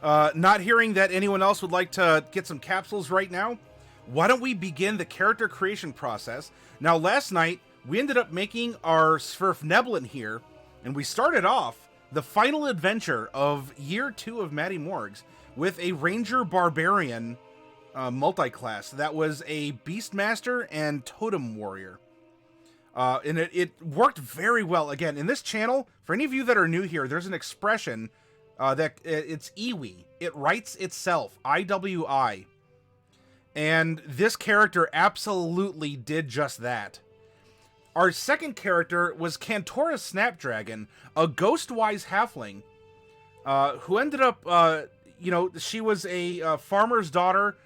Not hearing that anyone else would like to get some capsules right now, why don't we begin the character creation process? Now, last night, we ended up making our Sverfneblin here, and we started off the final adventure of Year 2 of Matty Morgs with a Ranger Barbarian multi-class. That was a Beastmaster and Totem Warrior. And it worked very well. Again, in this channel, for any of you that are new here, there's an expression that it's Iwi. It writes itself, IWI. And this character absolutely did just that. Our second character was Cantora Snapdragon, a Ghostwise halfling, who ended up, she was a farmer's daughter,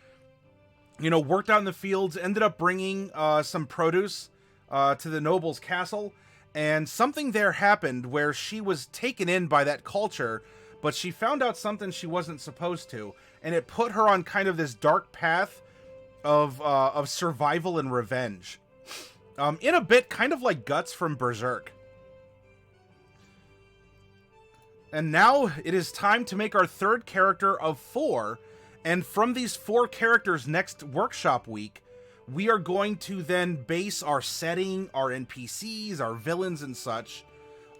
worked out in the fields, ended up bringing some produce to the noble's castle, and something there happened where she was taken in by that culture, but she found out something she wasn't supposed to, and it put her on kind of this dark path of survival and revenge. In a bit, kind of like Guts from Berserk. And now it is time to make our third character of 4, and from these 4 characters next workshop week, we are going to then base our setting, our NPCs, our villains and such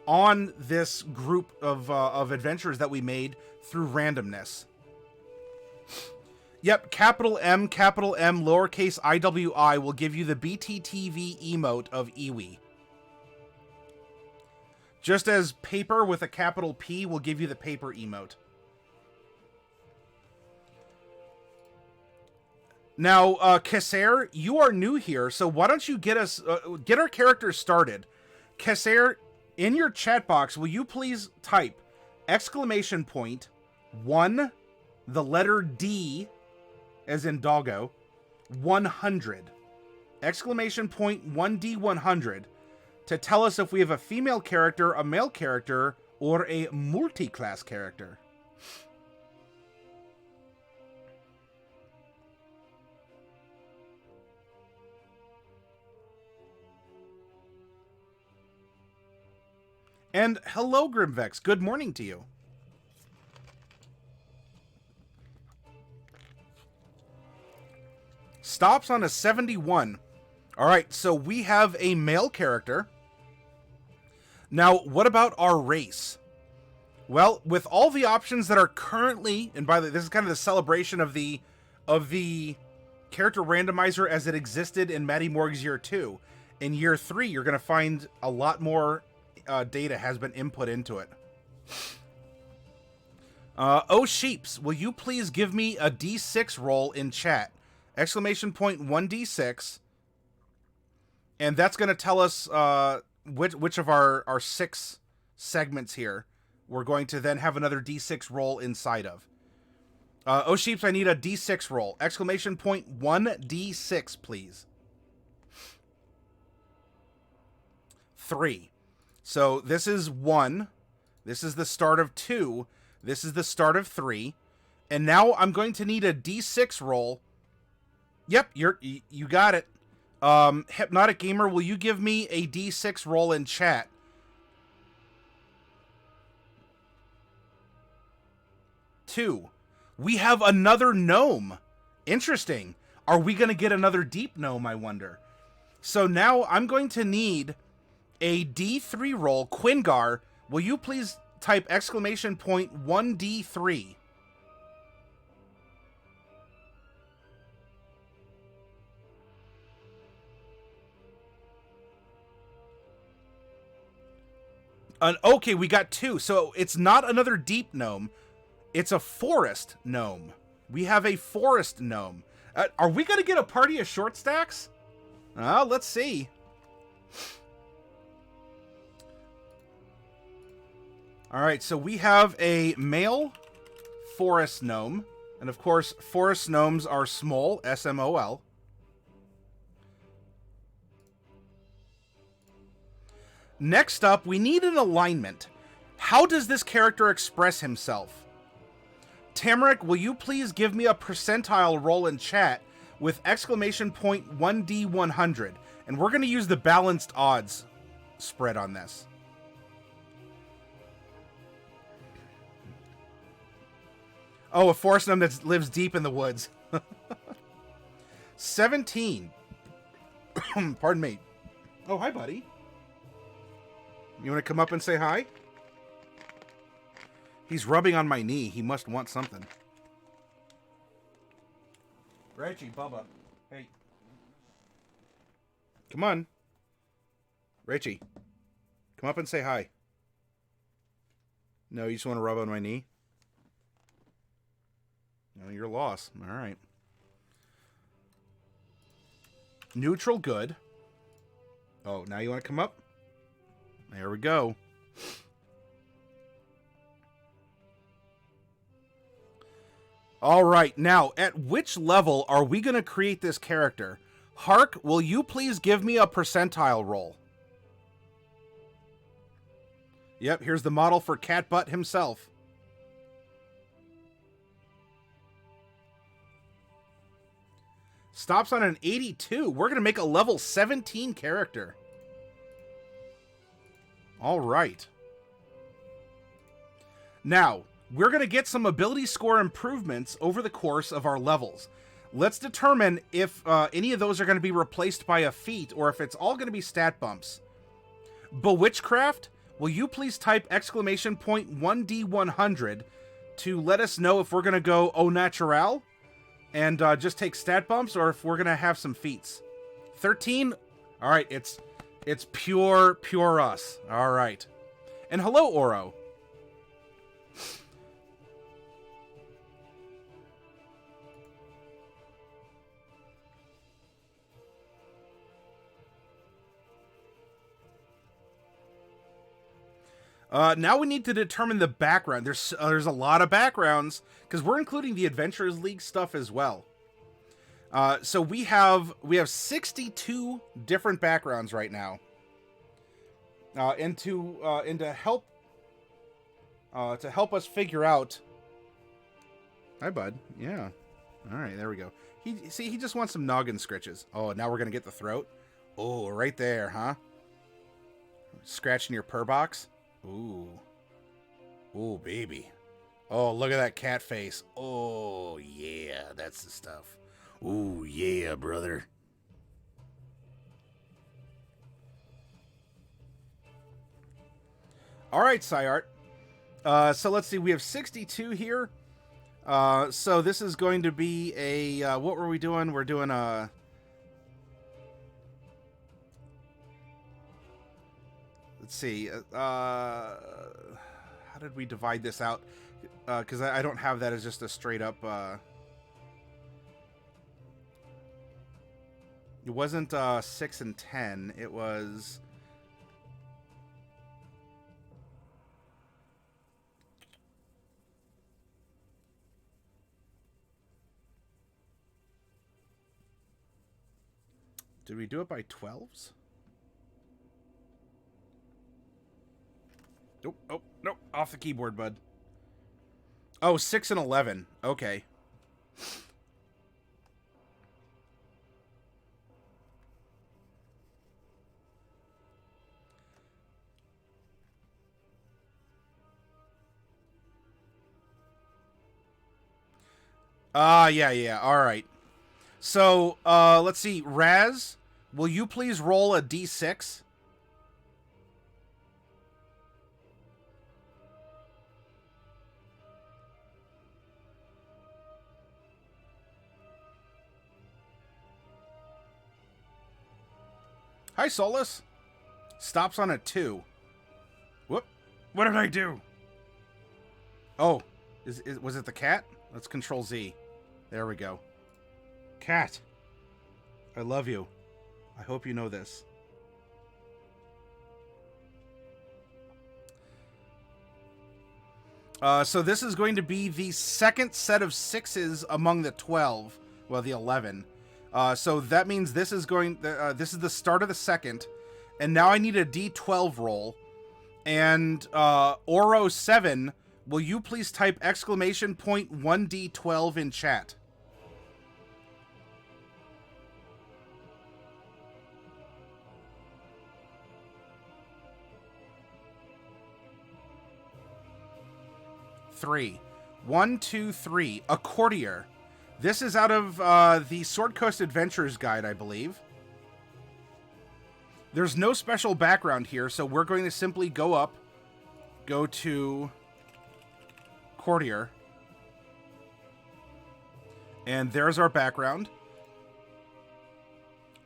on this group of adventures that we made through randomness. Yep, capital M, lowercase IWI will give you the BTTV emote of Iwi. Just as paper with a capital P will give you the paper emote. Now, Kesser, you are new here, so why don't you get us, get our characters started. Kesser, in your chat box, will you please type !1, the letter D, as in doggo, 100, !1D100, to tell us if we have a female character, a male character, or a multi-class character. And hello, Grimvex. Good morning to you. Stops on a 71. All right, so we have a male character. Now, what about our race? Well, with all the options that are currently, and by the way, this is kind of the celebration of the character randomizer as it existed in Matty Morg's Year 2. In Year 3, you're going to find a lot more data has been input into it. Oh, Sheeps, will you please give me a D6 roll in chat? !1D6. And that's going to tell us which of our 6 segments here we're going to then have another D6 roll inside of. Oh, Sheeps, I need a D6 roll. !1D6, please. 3. So this is 1. This is the start of 2. This is the start of 3. And now I'm going to need a D6 roll. Yep, you got it. Hypnotic Gamer, will you give me a D6 roll in chat? 2. We have another gnome. Interesting. Are we going to get another deep gnome, I wonder? So now I'm going to need a D3 roll. Quingar, will you please type !1D3? Okay, we got 2. So it's not another deep gnome. It's a forest gnome. We have a forest gnome. Are we going to get a party of short stacks? Let's see. All right, so we have a male forest gnome. And of course, forest gnomes are small, SMOL. Next up, we need an alignment. How does this character express himself? Tamarick, will you please give me a percentile roll in chat with !1D100? And we're going to use the balanced odds spread on this. Oh, a forest gnome that lives deep in the woods. 17. Pardon me. Oh, hi, buddy. You want to come up and say hi? He's rubbing on my knee. He must want something. Reggie, Bubba. Hey. Come on. Richie. Come up and say hi. No, you just want to rub on my knee? No, you're lost. All right. Neutral, good. Oh, now you want to come up? There we go. All right, now, at which level are we going to create this character? Hark, will you please give me a percentile roll? Yep, here's the model for Catbutt himself. Stops on an 82. We're going to make a level 17 character. All right. Now, we're going to get some ability score improvements over the course of our levels. Let's determine if any of those are going to be replaced by a feat or if it's all going to be stat bumps. Bewitchcraft, will you please type exclamation point 1D100 to let us know if we're going to go au naturel and just take stat bumps or if we're going to have some feats. 13? All right, it's pure us. All right. And hello, Oro. Now we need to determine the background. There's a lot of backgrounds because we're including the Adventurers League stuff as well. So we have 62 different backgrounds right now. And to help us figure out. Hi, bud. Yeah. All right, there we go. He just wants some noggin scritches. Oh, now we're gonna get the throat. Oh, right there, huh? Scratching your purr box. Ooh. Ooh, baby. Oh, look at that cat face. Oh, yeah, that's the stuff. Ooh, yeah, brother. All right, Syart. So let's see. We have 62 here. So this is going to be a... what were we doing? We're doing a... Let's see. How did we divide this out? Because I don't have that as just a straight up... It wasn't 6 and 10. It was... Did we do it by 12s? Nope. Oh, nope. Off the keyboard, bud. Oh, 6 and 11. Okay. Yeah. All right. So, let's see. Raz, will you please roll a d6? Hi, Solus. Stops on a 2. Whoop. What did I do? Oh, was it the cat? Let's control Z. There we go. Cat, I love you. I hope you know this. So this is going to be the second set of 6s among the 12. Well, the 11. So that means this is going. This is the start of the second, and now I need a D12 roll. And Oro 7, will you please type exclamation point 1D12 in chat? Three. 1, 2, 3. A Courtier. This is out of the Sword Coast Adventures Guide, I believe. There's no special background here, so we're going to simply go up, go to Courtier, and there's our background.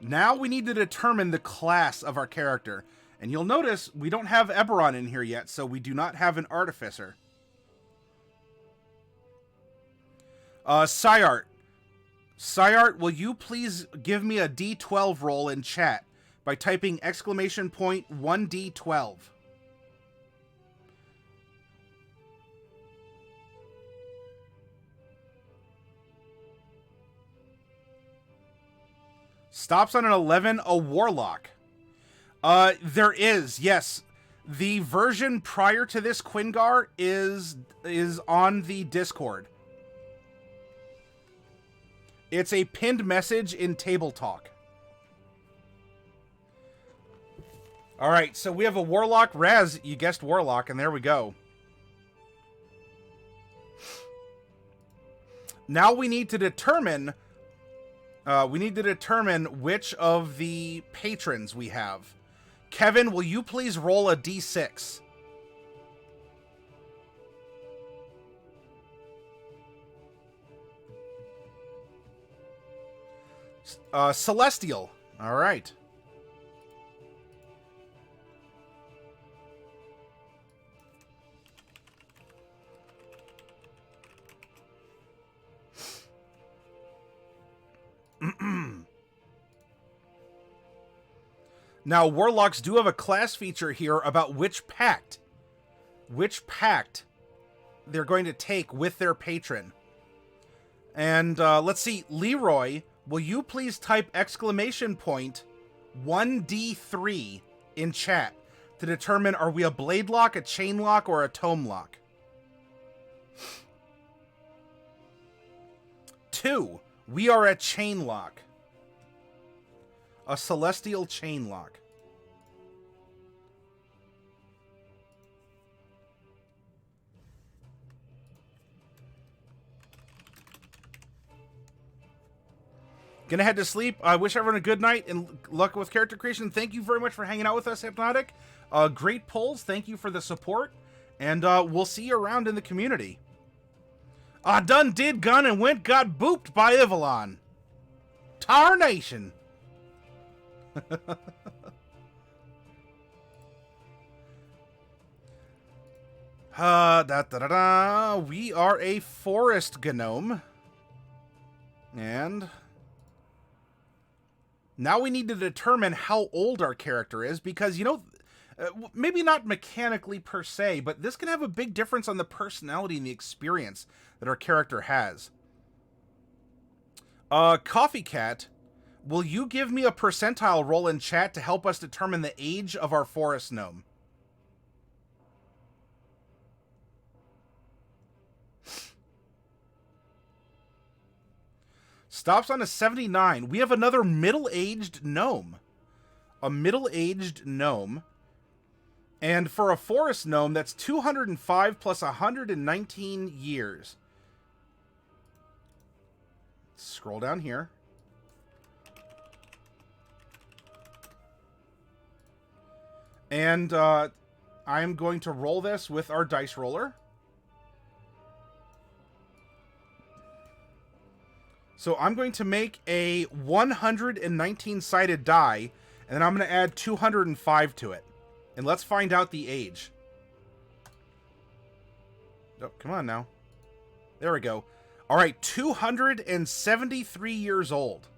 Now we need to determine the class of our character. And you'll notice we don't have Eberron in here yet, so we do not have an Artificer. Syart. Syart, will you please give me a D12 roll in chat by typing exclamation point 1D12. Stops on an 11, a Warlock. There is, yes. The version prior to this Quingar is on the Discord. It's a pinned message in Table Talk. Alright, so we have a Warlock. Raz, you guessed Warlock, and there we go. Now we need to determine... which of the patrons we have. Kevin, will you please roll a D6? Celestial. All right. Now, Warlocks do have a class feature here about which pact they're going to take with their patron. And let's see, Leroy, will you please type exclamation point 1D3 in chat to determine are we a blade lock, a chain lock, or a tome lock? 2, we are a chain lock. A celestial chain lock. Gonna head to sleep. I wish everyone a good night and luck with character creation. Thank you very much for hanging out with us, Hypnotic. Great polls. Thank you for the support. And we'll see you around in the community. I done did gun and went got booped by Ivalon. Tarnation. We are a forest gnome. And now we need to determine how old our character is because, you know, maybe not mechanically per se, but this can have a big difference on the personality and the experience that our character has. Coffee Cat, will you give me a percentile roll in chat to help us determine the age of our forest gnome? Stops on a 79. We have another middle-aged gnome. A middle-aged gnome. And for a forest gnome, that's 205 plus 119 years. Scroll down here. And I'm going to roll this with our dice roller. So I'm going to make a 119-sided die, and then I'm going to add 205 to it. And let's find out the age. Oh, come on now. There we go. All right, 273 years old.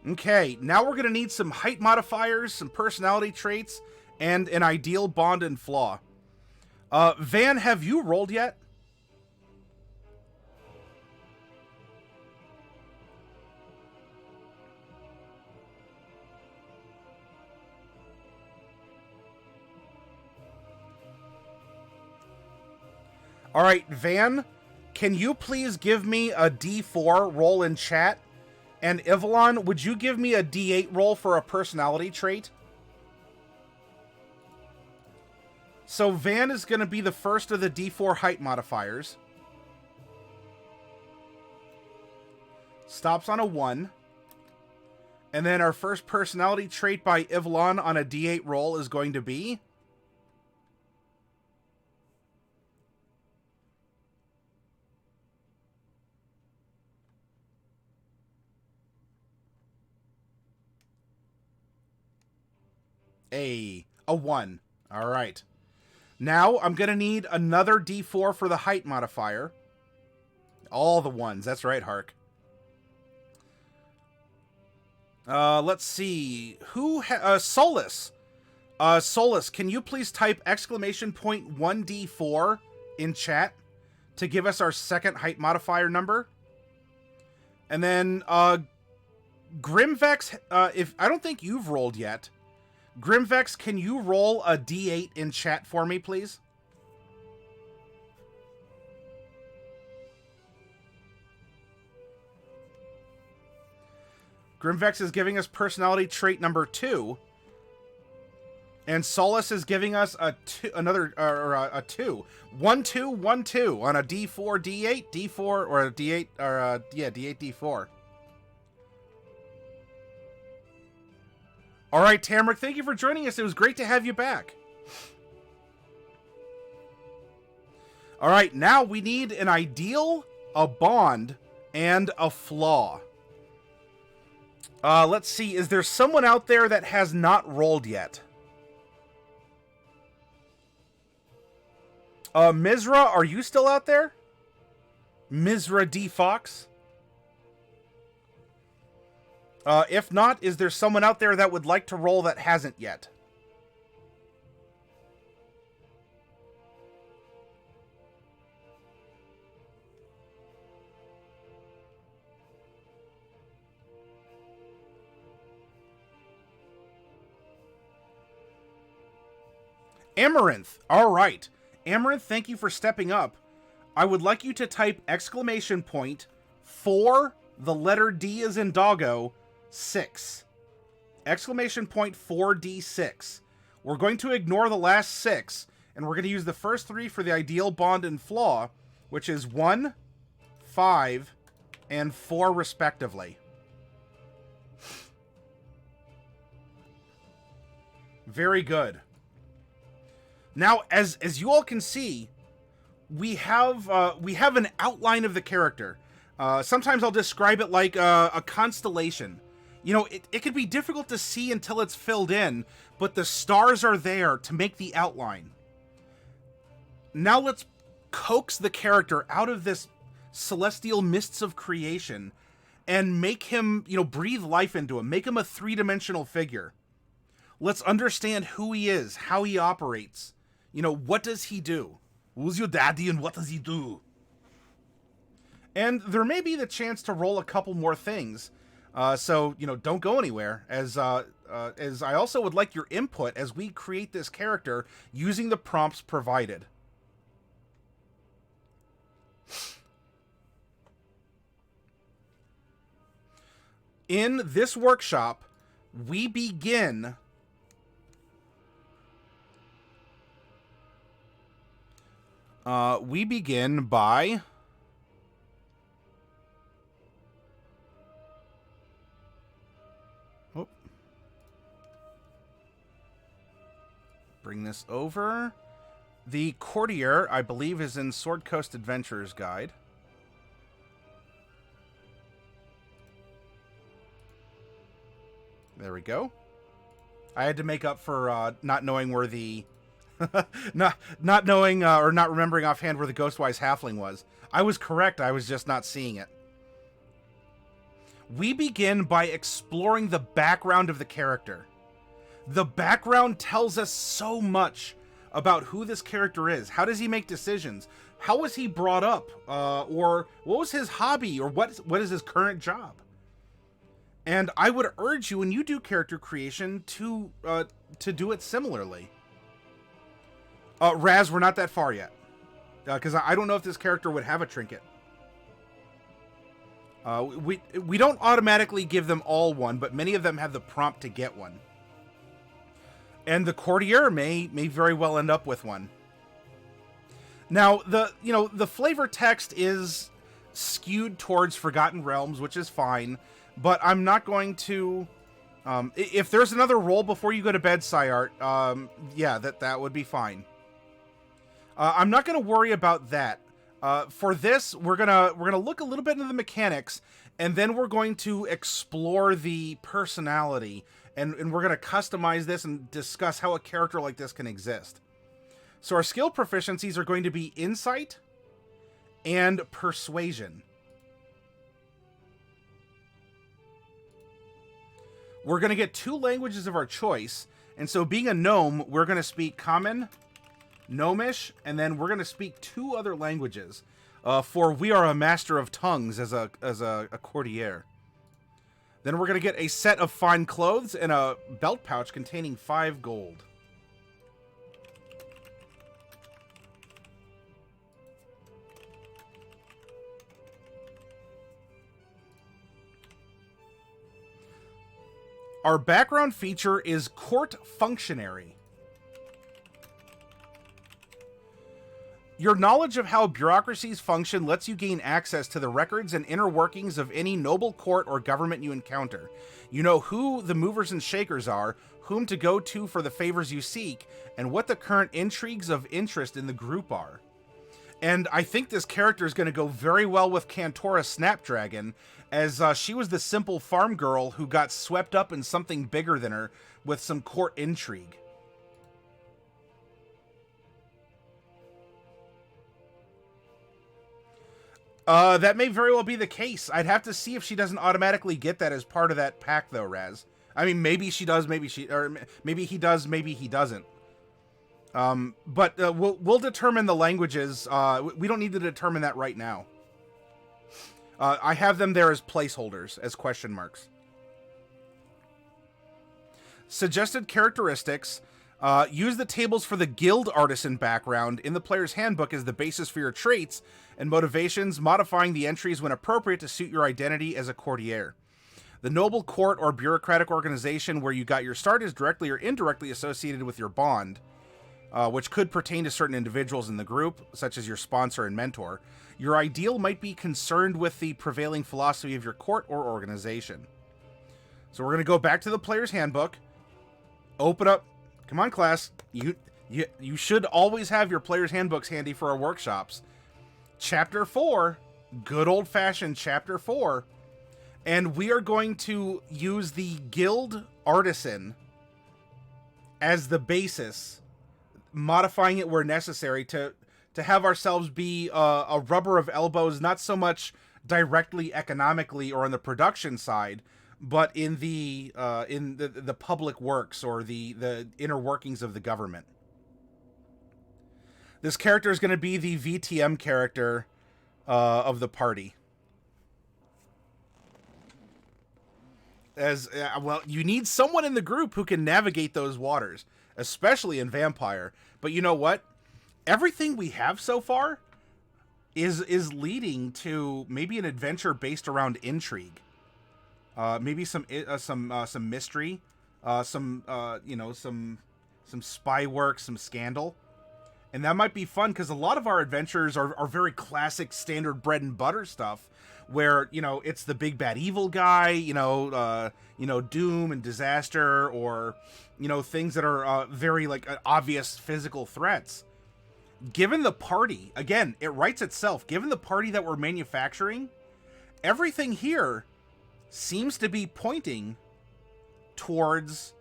Okay, now we're going to need some height modifiers, some personality traits, and an ideal bond and flaw. Van, have you rolled yet? All right, Van, can you please give me a D4 roll in chat And Ivalon, would you give me a D8 roll for a personality trait? So Van is going to be the first of the D4 height modifiers. Stops on a 1. And then our first personality trait by Ivalon on a D8 roll is going to be... a 1. All right. Now I'm going to need another D4 for the height modifier. All the ones. That's right, Hark. Let's see. Solus. Solus, can you please type exclamation point 1D4 in chat to give us our second height modifier number? And then, Grimvex, if I don't think you've rolled yet. Grimvex, can you roll a D8 in chat for me, please? Grimvex is giving us personality trait number 2. And Solus is giving us a 2. 1, 2, 1, 2 on a D4, D8, D4, or a D8, or D8, D4. All right, Tamrick, thank you for joining us. It was great to have you back. All right, now we need an ideal, a bond, and a flaw. Let's see. Is there someone out there that has not rolled yet? Mizra, are you still out there? Mizra D. Fox? If not, is there someone out there that would like to roll that hasn't yet? Amaranth. All right. Amaranth, thank you for stepping up. I would like you to type exclamation point 4, the letter D as in doggo, 6. Exclamation point 4D6. We're going to ignore the last 6, and we're going to use the first 3 for the ideal, bond, and flaw, which is 1, 5, and 4 respectively. Very good. Now, as you all can see, we have an outline of the character. Sometimes I'll describe it like a constellation. You know, it can be difficult to see until it's filled in, but the stars are there to make the outline. Now let's coax the character out of this celestial mists of creation and make him, breathe life into him. Make him a 3-dimensional figure. Let's understand who he is, how he operates. What does he do? Who's your daddy and what does he do? And there may be the chance to roll a couple more things. So, don't go anywhere, as I also would like your input as we create this character using the prompts provided. In this workshop, we begin by bring this over. The Courtier, I believe, is in Sword Coast Adventurer's Guide. There we go. I had to make up for not knowing where the not knowing or not remembering offhand where the Ghostwise Halfling was. I was correct. I was just not seeing it. We begin by exploring the background of the character. The background tells us so much about who this character is. How does he make decisions? How was he brought up? Or what was his hobby? Or what is his current job? And I would urge you, when you do character creation, to do it similarly. Raz, we're not that far yet. Because I don't know if this character would have a trinket. We don't automatically give them all one, but many of them have the prompt to get one. And the Courtier may very well end up with one. Now, the flavor text is skewed towards Forgotten Realms, which is fine, but I'm not going to... if there's another roll before you go to bed, Syart, yeah, that would be fine. I'm not going to worry about that. For this, we're gonna look a little bit into the mechanics, and then we're going to explore the personality, and we're gonna customize this and discuss how a character like this can exist. So our skill proficiencies are going to be Insight and Persuasion. We're going to get 2 languages of our choice, and so being a gnome, we're going to speak Common, Gnomish, and then we're going to speak 2 other languages, for we are a master of tongues as a courtier. Then we're going to get a set of fine clothes and a belt pouch containing 5 gold. Our background feature is Court Functionary. Your knowledge of how bureaucracies function lets you gain access to the records and inner workings of any noble court or government you encounter. You know who the movers and shakers are, whom to go to for the favors you seek, and what the current intrigues of interest in the group are. And I think this character is going to go very well with Cantora Snapdragon, as she was the simple farm girl who got swept up in something bigger than her with some court intrigue. That may very well be the case. I'd have to see if she doesn't automatically get that as part of that pact, though, Raz. I mean, maybe she does, maybe he does, maybe he doesn't. But we'll determine the languages. We don't need to determine that right now. I have them there as placeholders, as question marks. Suggested characteristics. Use the tables for the guild artisan background in the player's handbook as the basis for your traits and motivations, modifying the entries when appropriate to suit your identity as a courtier. The noble court or bureaucratic organization where you got your start is directly or indirectly associated with your bond, which could pertain to certain individuals in the group, such as your sponsor and mentor. Your ideal might be concerned with the prevailing philosophy of your court or organization. So we're going to go back to the player's handbook, open up. Come on, class. You should always have your player's handbooks handy for our workshops. Chapter 4, good old-fashioned Chapter 4. And we are going to use the guild artisan as the basis, modifying it where necessary to have ourselves be a rubber of elbows, not so much directly economically or on the production side, but in the public works or the inner workings of the government. This character is going to be the VTM character of the party. As well, you need someone in the group who can navigate those waters, especially in Vampire. But you know what? Everything we have so far is leading to maybe an adventure based around intrigue. Maybe some mystery, some spy work, some scandal. And that might be fun because a lot of our adventures are very classic, standard bread and butter stuff, where it's the big bad evil guy, doom and disaster, or things that are very obvious physical threats. Given the party, again, it writes itself. Given the party that we're manufacturing, everything here seems to be pointing towards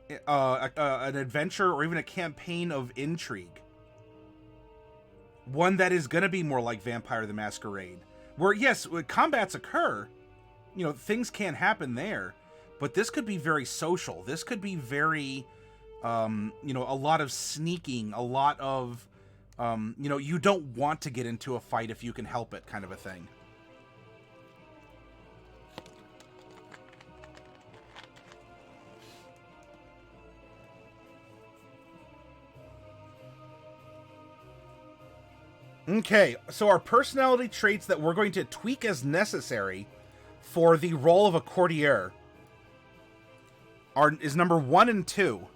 an adventure or even a campaign of intrigue. One that is going to be more like Vampire the Masquerade. Where, yes, combats occur, things can happen there, but this could be very social. This could be very, a lot of sneaking, a lot of, you don't want to get into a fight if you can help it kind of a thing. Okay, so our personality traits that we're going to tweak as necessary for the role of a courtier is number 1 and 2.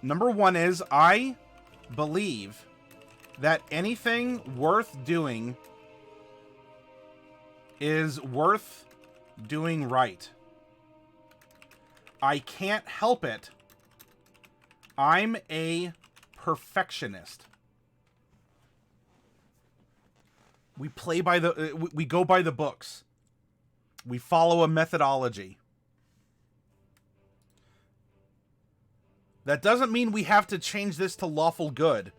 Number 1 is, I believe that anything worth doing is worth doing right. I can't help it. I'm a perfectionist. We play by the we go by the books. We follow a methodology. That doesn't mean we have to change this to lawful good.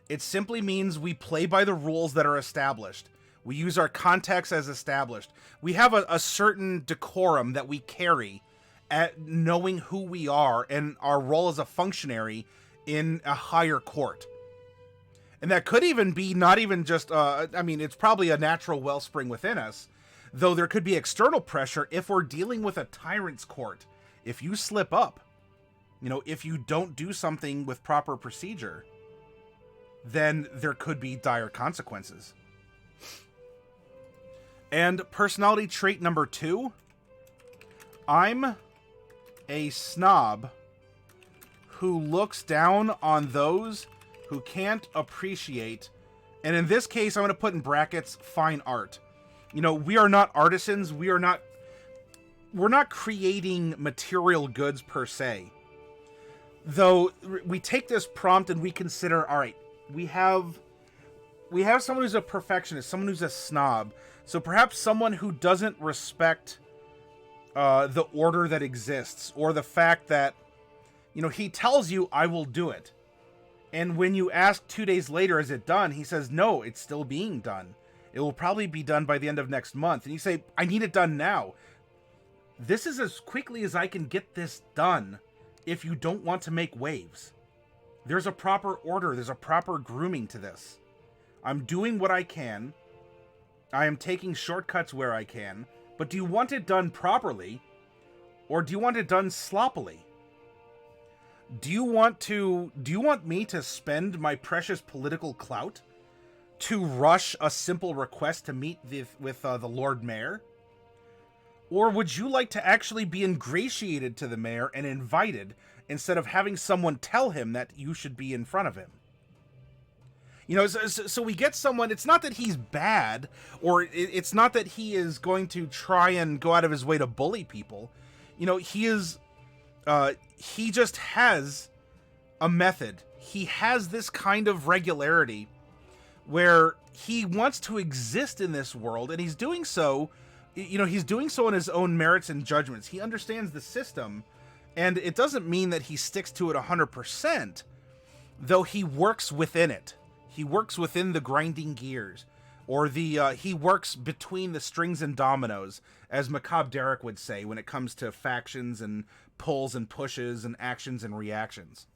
It simply means we play by the rules that are established. We use our context as established. We have a certain decorum that we carry at knowing who we are and our role as a functionary in a higher court. And that could even be not even just, I mean, it's probably a natural wellspring within us, though there could be external pressure if we're dealing with a tyrant's court. If you slip up, you know, if you don't do something with proper procedure, then there could be dire consequences. And personality trait number 2, I'm a snob who looks down on those who can't appreciate, and in this case, I'm going to put in brackets, fine art. You know, we are not artisans. We're not creating material goods per se. Though we take this prompt and we consider, all right, we have someone who's a perfectionist, someone who's a snob. So perhaps someone who doesn't respect the order that exists, or the fact that, you know, he tells you, I will do it. And when you ask 2 days later, is it done? He says, no, it's still being done. It will probably be done by the end of next month. And you say, I need it done now. This is as quickly as I can get this done if you don't want to make waves. There's a proper order. There's a proper grooming to this. I'm doing what I can. I am taking shortcuts where I can. But do you want it done properly? Or do you want it done sloppily? Do you want me to spend my precious political clout to rush a simple request to meet with the Lord Mayor? Or would you like to actually be ingratiated to the mayor and invited instead of having someone tell him that you should be in front of him? You know, so we get someone, it's not that he's bad, or it's not that he is going to try and go out of his way to bully people. You know, he just has a method. He has this kind of regularity where he wants to exist in this world, and he's doing so, you know, he's doing so on his own merits and judgments. He understands the system, and it doesn't mean that he sticks to it 100%, though he works within it. He works within the grinding gears, or he works between the strings and dominoes, as Macabre Derek would say, when it comes to factions and pulls and pushes and actions and reactions.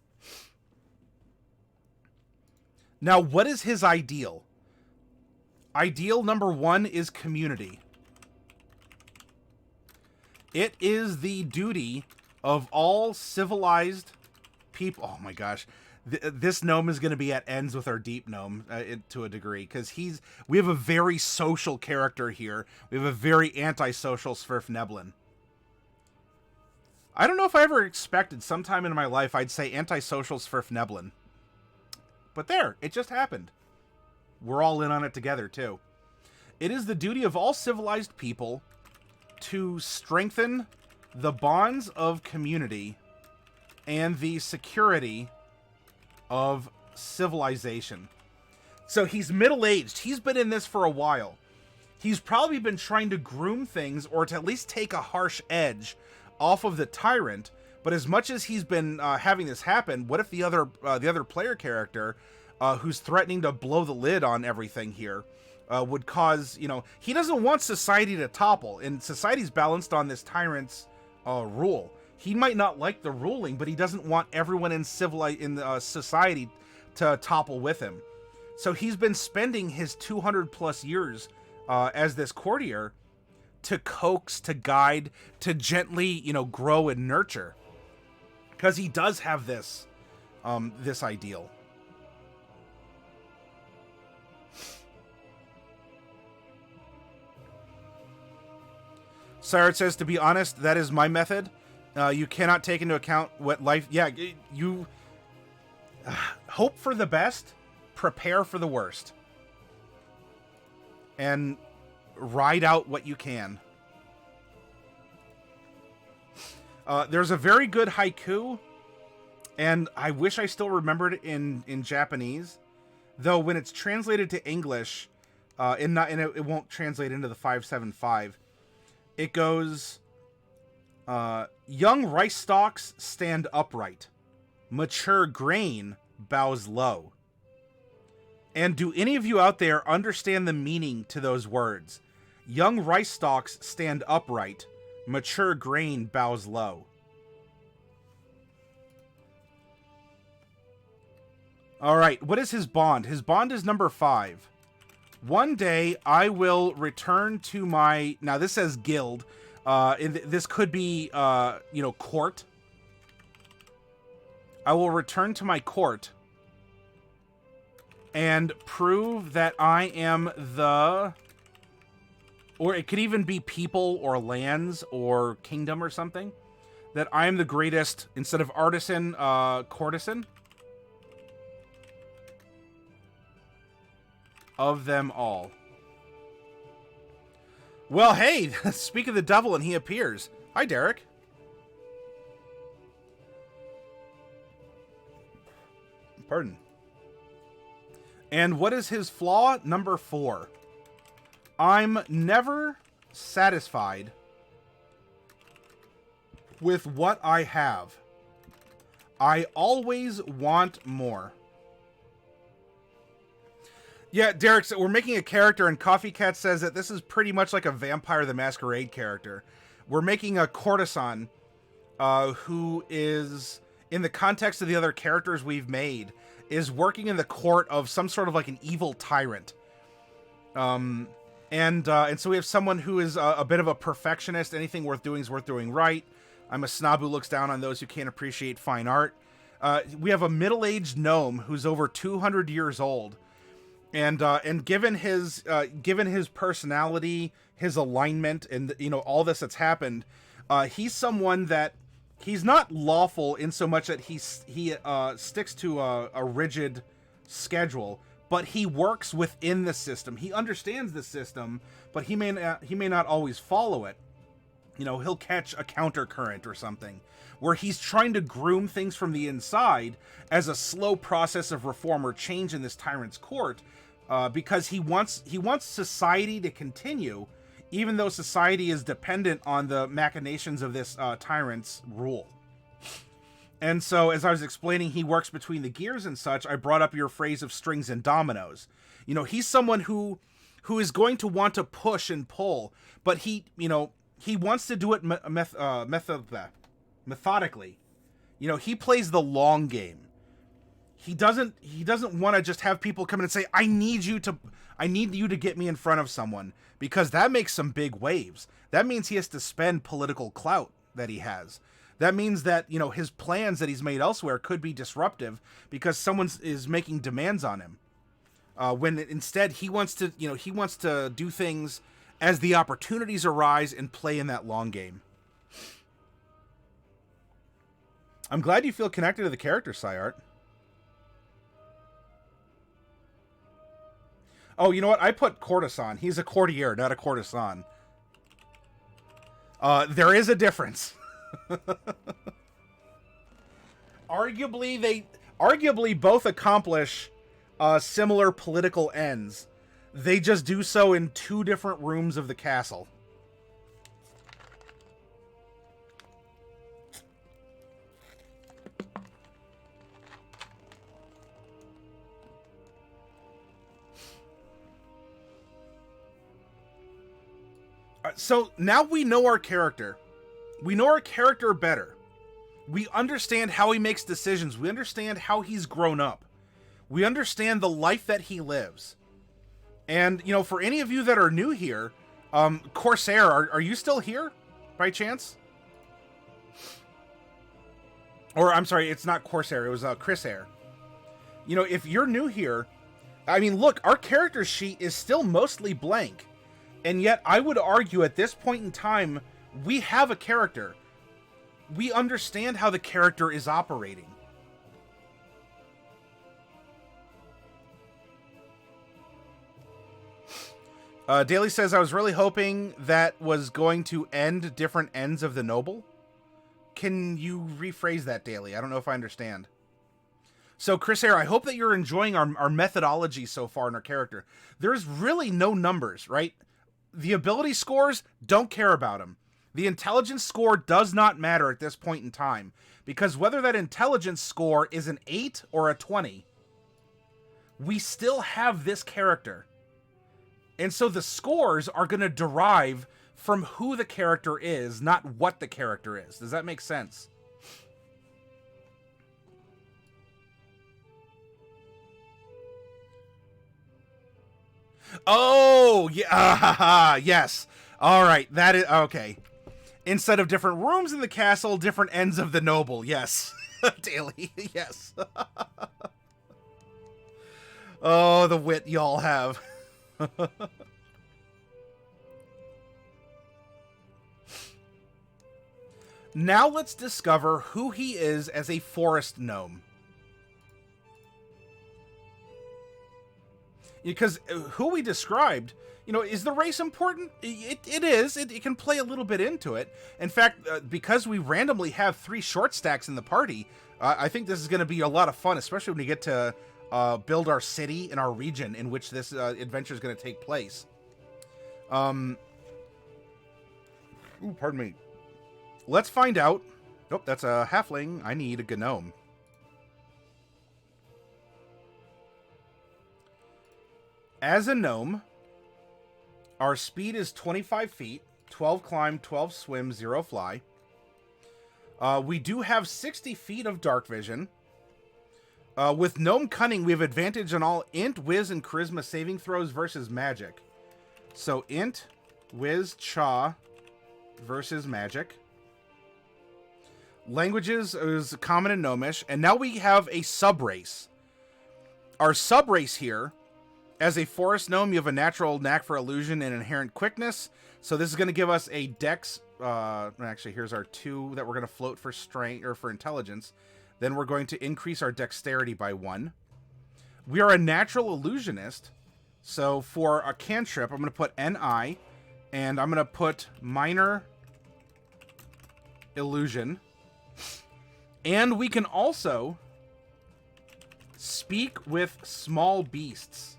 Now, what is his ideal? Ideal number 1 is community. It is the duty of all civilized people. Oh my gosh. This gnome is going to be at ends with our deep gnome to a degree, because we have a very social character here. We have a very antisocial Svirfneblin. I don't know if I ever expected sometime in my life I'd say antisocial Svirfneblin. But there, it just happened. We're all in on it together, too. It is the duty of all civilized people to strengthen the bonds of community and the security of civilization. So he's middle-aged. He's been in this for a while. He's probably been trying to groom things, or to at least take a harsh edge off of the Tyrant. But as much as he's been having this happen, what if the other player character who's threatening to blow the lid on everything here would cause, you know, he doesn't want society to topple, and society's balanced on this Tyrant's rule. He might not like the ruling, but he doesn't want everyone in society to topple with him. So he's been spending his 200 plus years as this courtier to coax, to guide, to gently, you know, grow and nurture, because he does have this this ideal. Sired says, to be honest, that is my method. You cannot take into account what life... Yeah, you... hope for the best, prepare for the worst. And ride out what you can. There's a very good haiku, and I wish I still remembered it in Japanese. Though when it's translated to English, it won't translate into the 575. It goes, young rice stalks stand upright. Mature grain bows low. And do any of you out there understand the meaning to those words? Young rice stalks stand upright. Mature grain bows low. All right, what is his bond? His bond is number 5. One day I will return to my... Now this says guild. This could be, court. I will return to my court and prove that I am the... Or it could even be people or lands or kingdom or something. That I am the greatest, instead of artisan, courtesan. Of them all. Well, hey, speak of the devil and he appears. Hi, Derek. Pardon. And what is his flaw? Number 4. I'm never satisfied with what I have. I always want more. Yeah, Derek, so we're making a character, and Coffee Cat says that this is pretty much like a Vampire the Masquerade character. We're making a courtesan who is, in the context of the other characters we've made, is working in the court of some sort of like an evil tyrant. And so we have someone who is a bit of a perfectionist. Anything worth doing is worth doing right. I'm a snob who looks down on those who can't appreciate fine art. We have a middle-aged gnome who's over 200 years old. And given his personality, his alignment, and all this that's happened, he's someone that he's not lawful in so much that he sticks to a rigid schedule, but he works within the system. He understands the system, but he may not always follow it. He'll catch a countercurrent or something, where he's trying to groom things from the inside as a slow process of reform or change in this tyrant's court. Because he wants society to continue, even though society is dependent on the machinations of this tyrant's rule. And so, as I was explaining, he works between the gears and such. I brought up your phrase of strings and dominoes. He's someone who is going to want to push and pull, but he wants to do it methodically. He plays the long game. He doesn't want to just have people come in and say, I need you to get me in front of someone, because that makes some big waves. That means he has to spend political clout that he has. That means that, his plans that he's made elsewhere could be disruptive because someone is making demands on him. When instead he wants to do things as the opportunities arise and play in that long game. I'm glad you feel connected to the character, Syart. Oh, you know what? I put courtesan. He's a courtier, not a courtesan. There is a difference. Arguably both accomplish similar political ends. They just do so in 2 different rooms of the castle. So now we know our character. We know our character better. We understand how he makes decisions. We understand how he's grown up. We understand the life that he lives. And, for any of you that are new here, Corsair, are you still here by chance? Or, I'm sorry, it's not Corsair, it was Chris Air. If you're new here, look, our character sheet is still mostly blank. And yet, I would argue at this point in time, We have a character. We understand how the character is operating. Daly says, I was really hoping that was going to end different ends of the noble. Can you rephrase that, Daly? I don't know if I understand. So, Chris Air, I hope that you're enjoying our methodology so far in our character. There's really no numbers, right? The ability scores, don't care about them. The intelligence score does not matter at this point in time, because whether that intelligence score is an 8 or a 20, we still have this character. And so the scores are going to derive from who the character is, not what the character is. Does that make sense? Oh, yeah, yes. All right, that is okay. Instead of different rooms in the castle, different ends of the noble. Yes. Daily. Yes. Oh, the wit y'all have. Now let's discover who he is as a forest gnome. Because who we described, you know, is the race important? It is. It can play a little bit into it. In fact, because we randomly have 3 short stacks in the party, I think this is going to be a lot of fun, especially when we get to build our city and our region in which this adventure is going to take place. Ooh, pardon me. Let's find out. Nope, that's a halfling. I need a gnome. As a gnome, our speed is 25 feet, 12 climb, 12 swim, 0 fly. We do have 60 feet of dark vision. With gnome cunning, we have advantage on all int, whiz, and charisma saving throws versus magic. So int, whiz, cha versus magic. Languages is common and gnomish. And now we have a sub-race. Our sub-race here, as a forest gnome, you have a natural knack for illusion and inherent quickness. So this is going to give us a dex. Actually, here's our 2 that we're going to float for strength or for intelligence. Then we're going to increase our dexterity by 1. We are a natural illusionist. So for a cantrip, I'm going to put NI. And I'm going to put minor illusion. And we can also speak with small beasts.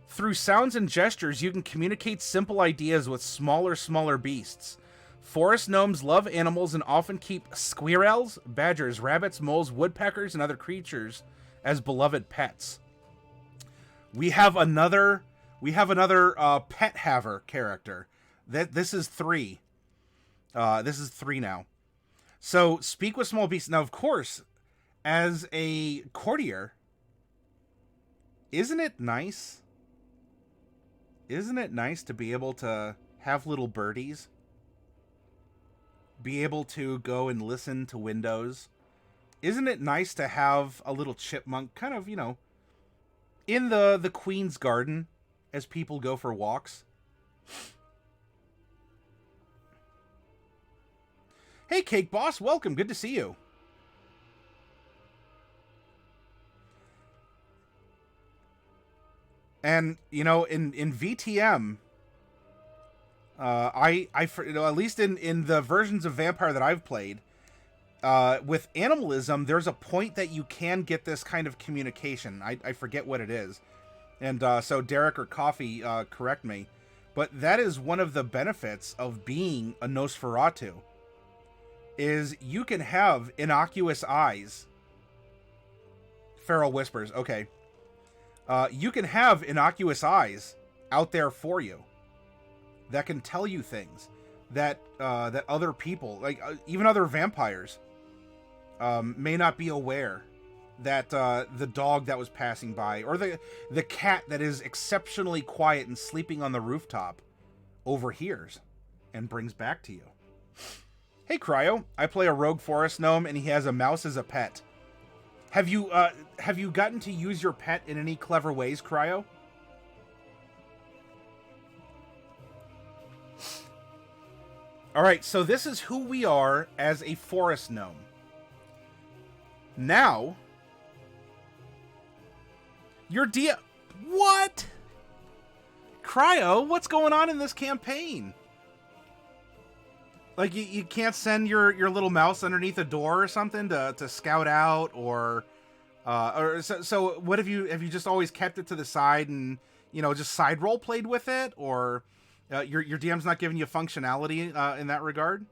Through sounds and gestures, you can communicate simple ideas with smaller beasts. Forest gnomes love animals and often keep squirrels, badgers, rabbits, moles, woodpeckers, and other creatures as beloved pets. We have another pet haver character. This is 3. This is 3 now. So speak with small beasts. Now, of course, as a courtier, isn't it nice? Isn't it nice to be able to have little birdies? Be able to go and listen to windows? Isn't it nice to have a little chipmunk kind of, you know, in the Queen's garden as people go for walks? Hey, Cake Boss, welcome. Good to see you. And, you know, in VTM, you know, at least in the versions of Vampire that I've played, with animalism, there's a point that you can get this kind of communication. I forget what it is. And so Derek or Coffee, correct me. But that is one of the benefits of being a Nosferatu, is you can have innocuous eyes. Feral Whispers, okay. You can have innocuous eyes out there for you that can tell you things that that other people, like even other vampires, may not be aware that the dog that was passing by, or the cat that is exceptionally quiet and sleeping on the rooftop, overhears and brings back to you. Hey, Cryo, I play a rogue forest gnome, and he has a mouse as a pet. Have you gotten to use your pet in any clever ways, Cryo? All right, so this is who we are as a forest gnome. Now, your What? Cryo, what's going on in this campaign? Like, you can't send your little mouse underneath a door or something to scout out, or so what have you just always kept it to the side and, you know, just side role played with it, or your DM's not giving you functionality in that regard?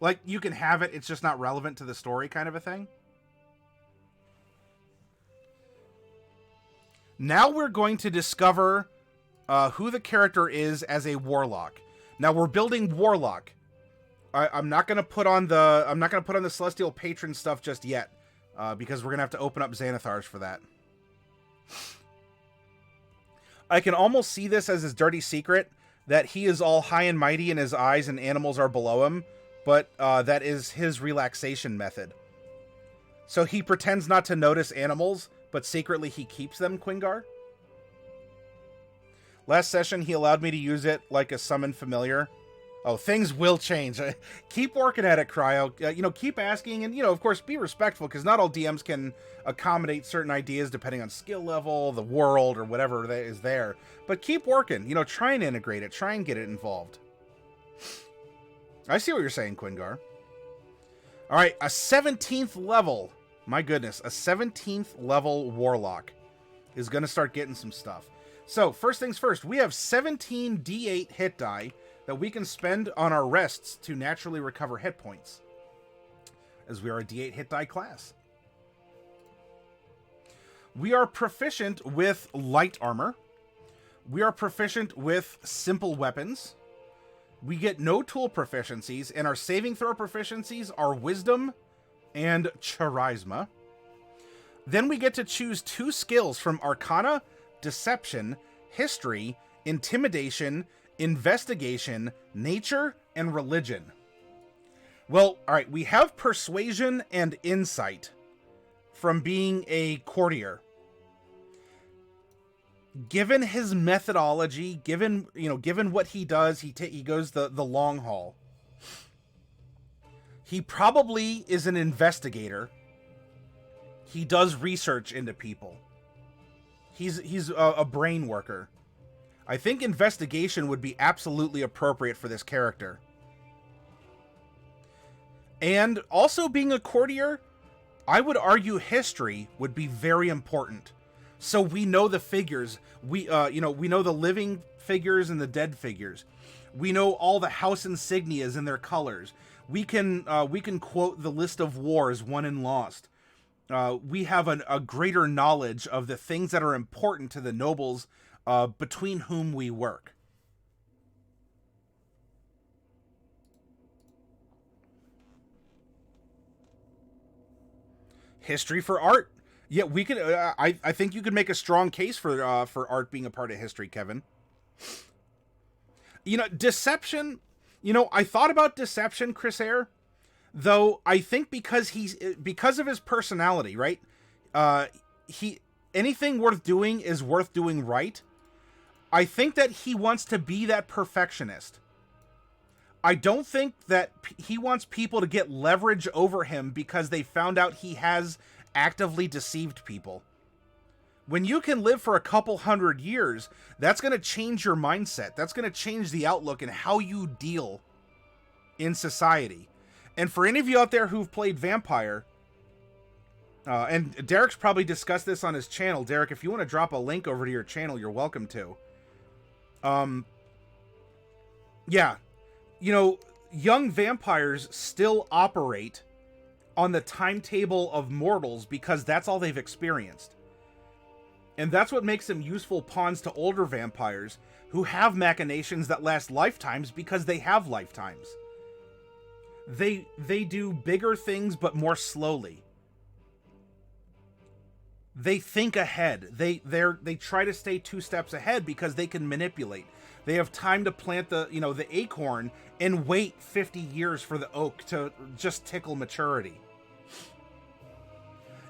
Like, you can have it, it's just not relevant to the story kind of a thing? Now we're going to discover who the character is as a warlock. Now we're building warlock. I'm not going to put on the celestial patron stuff just yet, because we're going to have to open up Xanathars for that. I can almost see this as his dirty secret, that he is all high and mighty in his eyes and animals are below him, but that is his relaxation method. So he pretends not to notice animals, but secretly he keeps them, Quingar. Last session, he allowed me to use it like a summoned familiar. Oh, things will change. Keep working at it, Cryo. You know, keep asking, and, you know, of course, be respectful, because not all DMs can accommodate certain ideas depending on skill level, the world, or whatever that is there. But keep working. You know, try and integrate it. Try and get it involved. I see what you're saying, Quingar. All right, a 17th level. My goodness, a 17th level warlock is going to start getting some stuff. So, first things first, we have 17 D8 hit die that we can spend on our rests to naturally recover hit points, as we are a D8 hit die class. We are proficient with light armor. We are proficient with simple weapons. We get no tool proficiencies, and our saving throw proficiencies are wisdom and charisma. Then we get to choose 2 skills from Arcana, Deception, History, Intimidation, Investigation, Nature, and Religion. Well, all right, we have Persuasion and Insight from being a courtier. Given his methodology, given what he does, he goes the long haul. He probably is an investigator. He does research into people. He's a brain worker. I think investigation would be absolutely appropriate for this character. And also being a courtier, I would argue history would be very important. So we know the figures. We know the living figures and the dead figures. We know all the house insignias and their colors. We can quote the list of wars won and lost. We have a greater knowledge of the things that are important to the nobles between whom we work. History for art. Yeah, we could. I think you could make a strong case for art being a part of history, Kevin. You know, deception. You know, I thought about deception, Chris Eyre, though I think because of his personality, right? Anything worth doing is worth doing right. I think that he wants to be that perfectionist. I don't think that he wants people to get leverage over him because they found out he has actively deceived people. When you can live for a couple hundred years, that's going to change your mindset. That's going to change the outlook and how you deal in society. And for any of you out there who've played Vampire, and Derek's probably discussed this on his channel. Derek, if you want to drop a link over to your channel, you're welcome to. Yeah. You know, young vampires still operate on the timetable of mortals because that's all they've experienced. And that's what makes them useful pawns to older vampires who have machinations that last lifetimes because they have lifetimes. They do bigger things but more slowly. They think ahead. They try to stay 2 steps ahead because they can manipulate. They have time to plant the acorn and wait 50 years for the oak to just tickle maturity.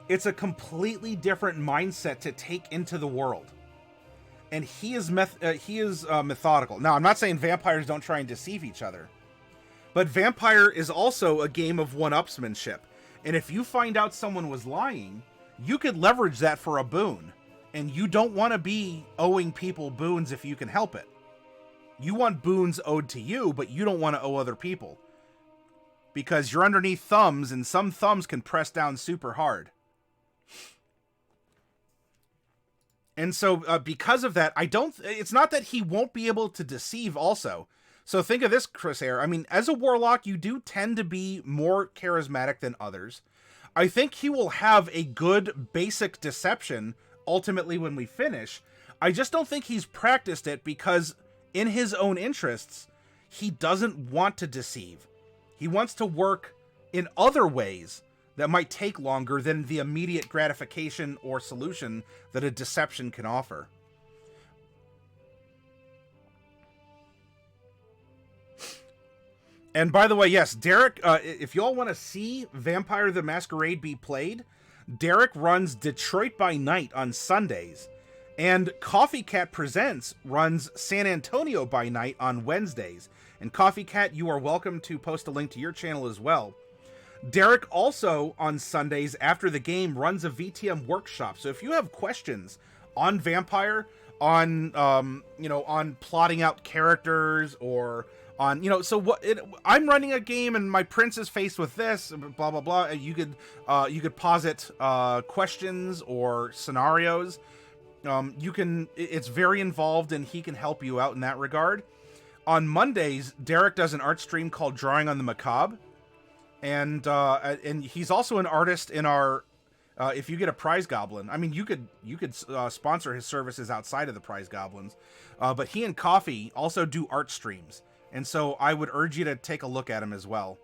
It's a completely different mindset to take into the world. and he is methodical. Now, I'm not saying vampires don't try and deceive each other, but vampire is also a game of one-upsmanship. And if you find out someone was lying, you could leverage that for a boon. And you don't want to be owing people boons if you can help it. You want boons owed to you, but you don't want to owe other people. Because you're underneath thumbs, and some thumbs can press down super hard. And so, because of that, it's not that he won't be able to deceive also. So think of this, Chris Air. I mean, as a warlock, you do tend to be more charismatic than others. I think he will have a good basic deception ultimately when we finish. I just don't think he's practiced it because in his own interests, he doesn't want to deceive. He wants to work in other ways that might take longer than the immediate gratification or solution that a deception can offer. And by the way, yes, Derek, if y'all want to see Vampire the Masquerade be played, Derek runs Detroit by Night on Sundays, and Coffee Cat Presents runs San Antonio by Night on Wednesdays. And Coffee Cat, you are welcome to post a link to your channel as well. Derek also, on Sundays after the game, runs a VTM workshop. So if you have questions on Vampire, on, on plotting out characters, or on, I'm running a game and my prince is faced with this, blah, blah, blah. You could posit questions or scenarios. It's very involved and he can help you out in that regard. On Mondays, Derek does an art stream called Drawing on the Macabre. And he's also an artist in our, if you get a prize goblin, I mean, you could sponsor his services outside of the prize goblins. But he and Coffee also do art streams. And so I would urge you to take a look at him as well.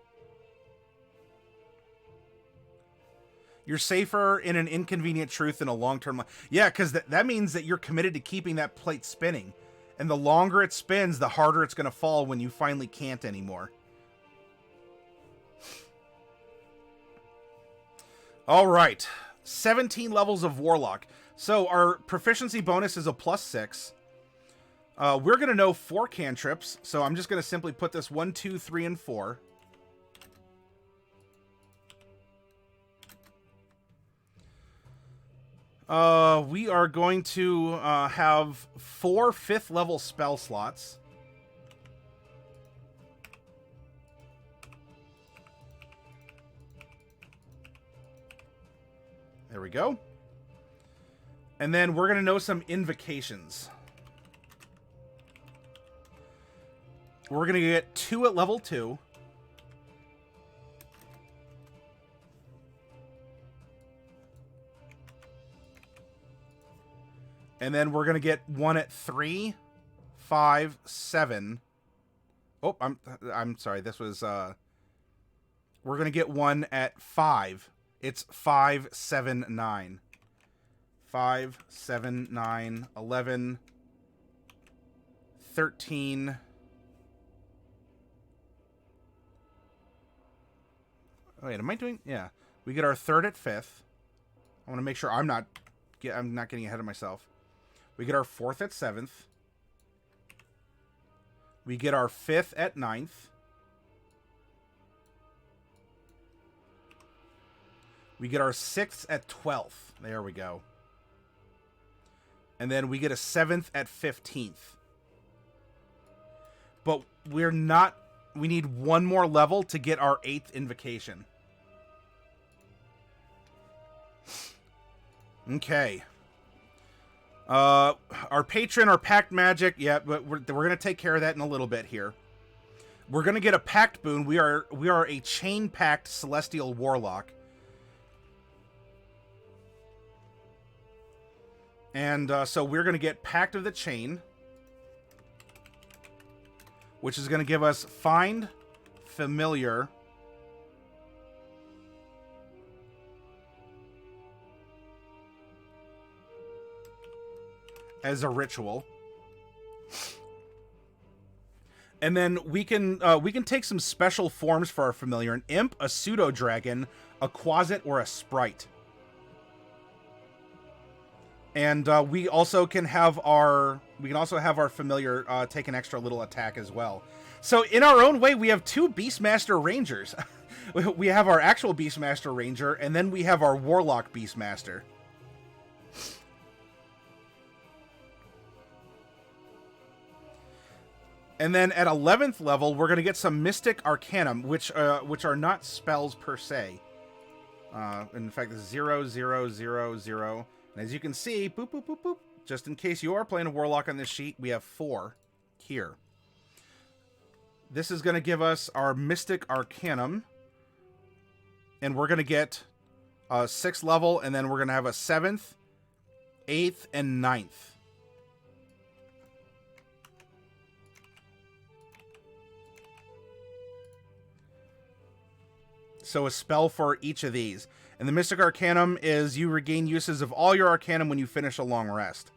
You're safer in an inconvenient truth than a long-term... Yeah, because that means that you're committed to keeping that plate spinning. And the longer it spins, the harder it's going to fall when you finally can't anymore. All right. 17 levels of Warlock. So our proficiency bonus is a +6. We're going to know 4 cantrips, so I'm just going to simply put this 1, 2, 3, and 4. We are going to have 4 5th level spell slots. There we go. And then we're going to know some invocations. We're going to get 2 at level 2. And then we're going to get 1 at 3, 5, 7. Oh, I'm sorry. This was we're going to get 1 at 5. It's 5, 7, 9. 5, 7, 9, 11, 13. Oh, wait, am I doing? Yeah. We get our 3rd at 5th. I want to make sure I'm not getting ahead of myself. We get our 4th at 7th. We get our 5th at 9th. We get our 6th at 12th. There we go. And then we get a 7th at 15th. But we're not... We need 1 more level to get our 8th invocation. Okay. Our patron, our Pact magic, yeah, but we're going to take care of that in a little bit here. We're going to get a Pact boon. We are a Chain Pact Celestial Warlock. And so we're going to get Pact of the Chain, which is going to give us Find Familiar as a ritual. And then we can take some special forms for our familiar: an imp, a pseudo dragon, a quasit, or a sprite. And we also can have our familiar take an extra little attack as well. So in our own way, we have two Beastmaster Rangers. We have our actual Beastmaster Ranger, and then we have our Warlock Beastmaster. And then at 11th level, we're going to get some Mystic Arcanum, which are not spells per se. In fact, it's 0, 0, 0, 0. And as you can see, boop, boop, boop, boop. Just in case you are playing a Warlock on this sheet, we have 4 here. This is going to give us our Mystic Arcanum. And we're going to get a 6th level, and then we're going to have a 7th, 8th, and 9th. So a spell for each of these. And the Mystic Arcanum is you regain uses of all your Arcanum when you finish a long rest.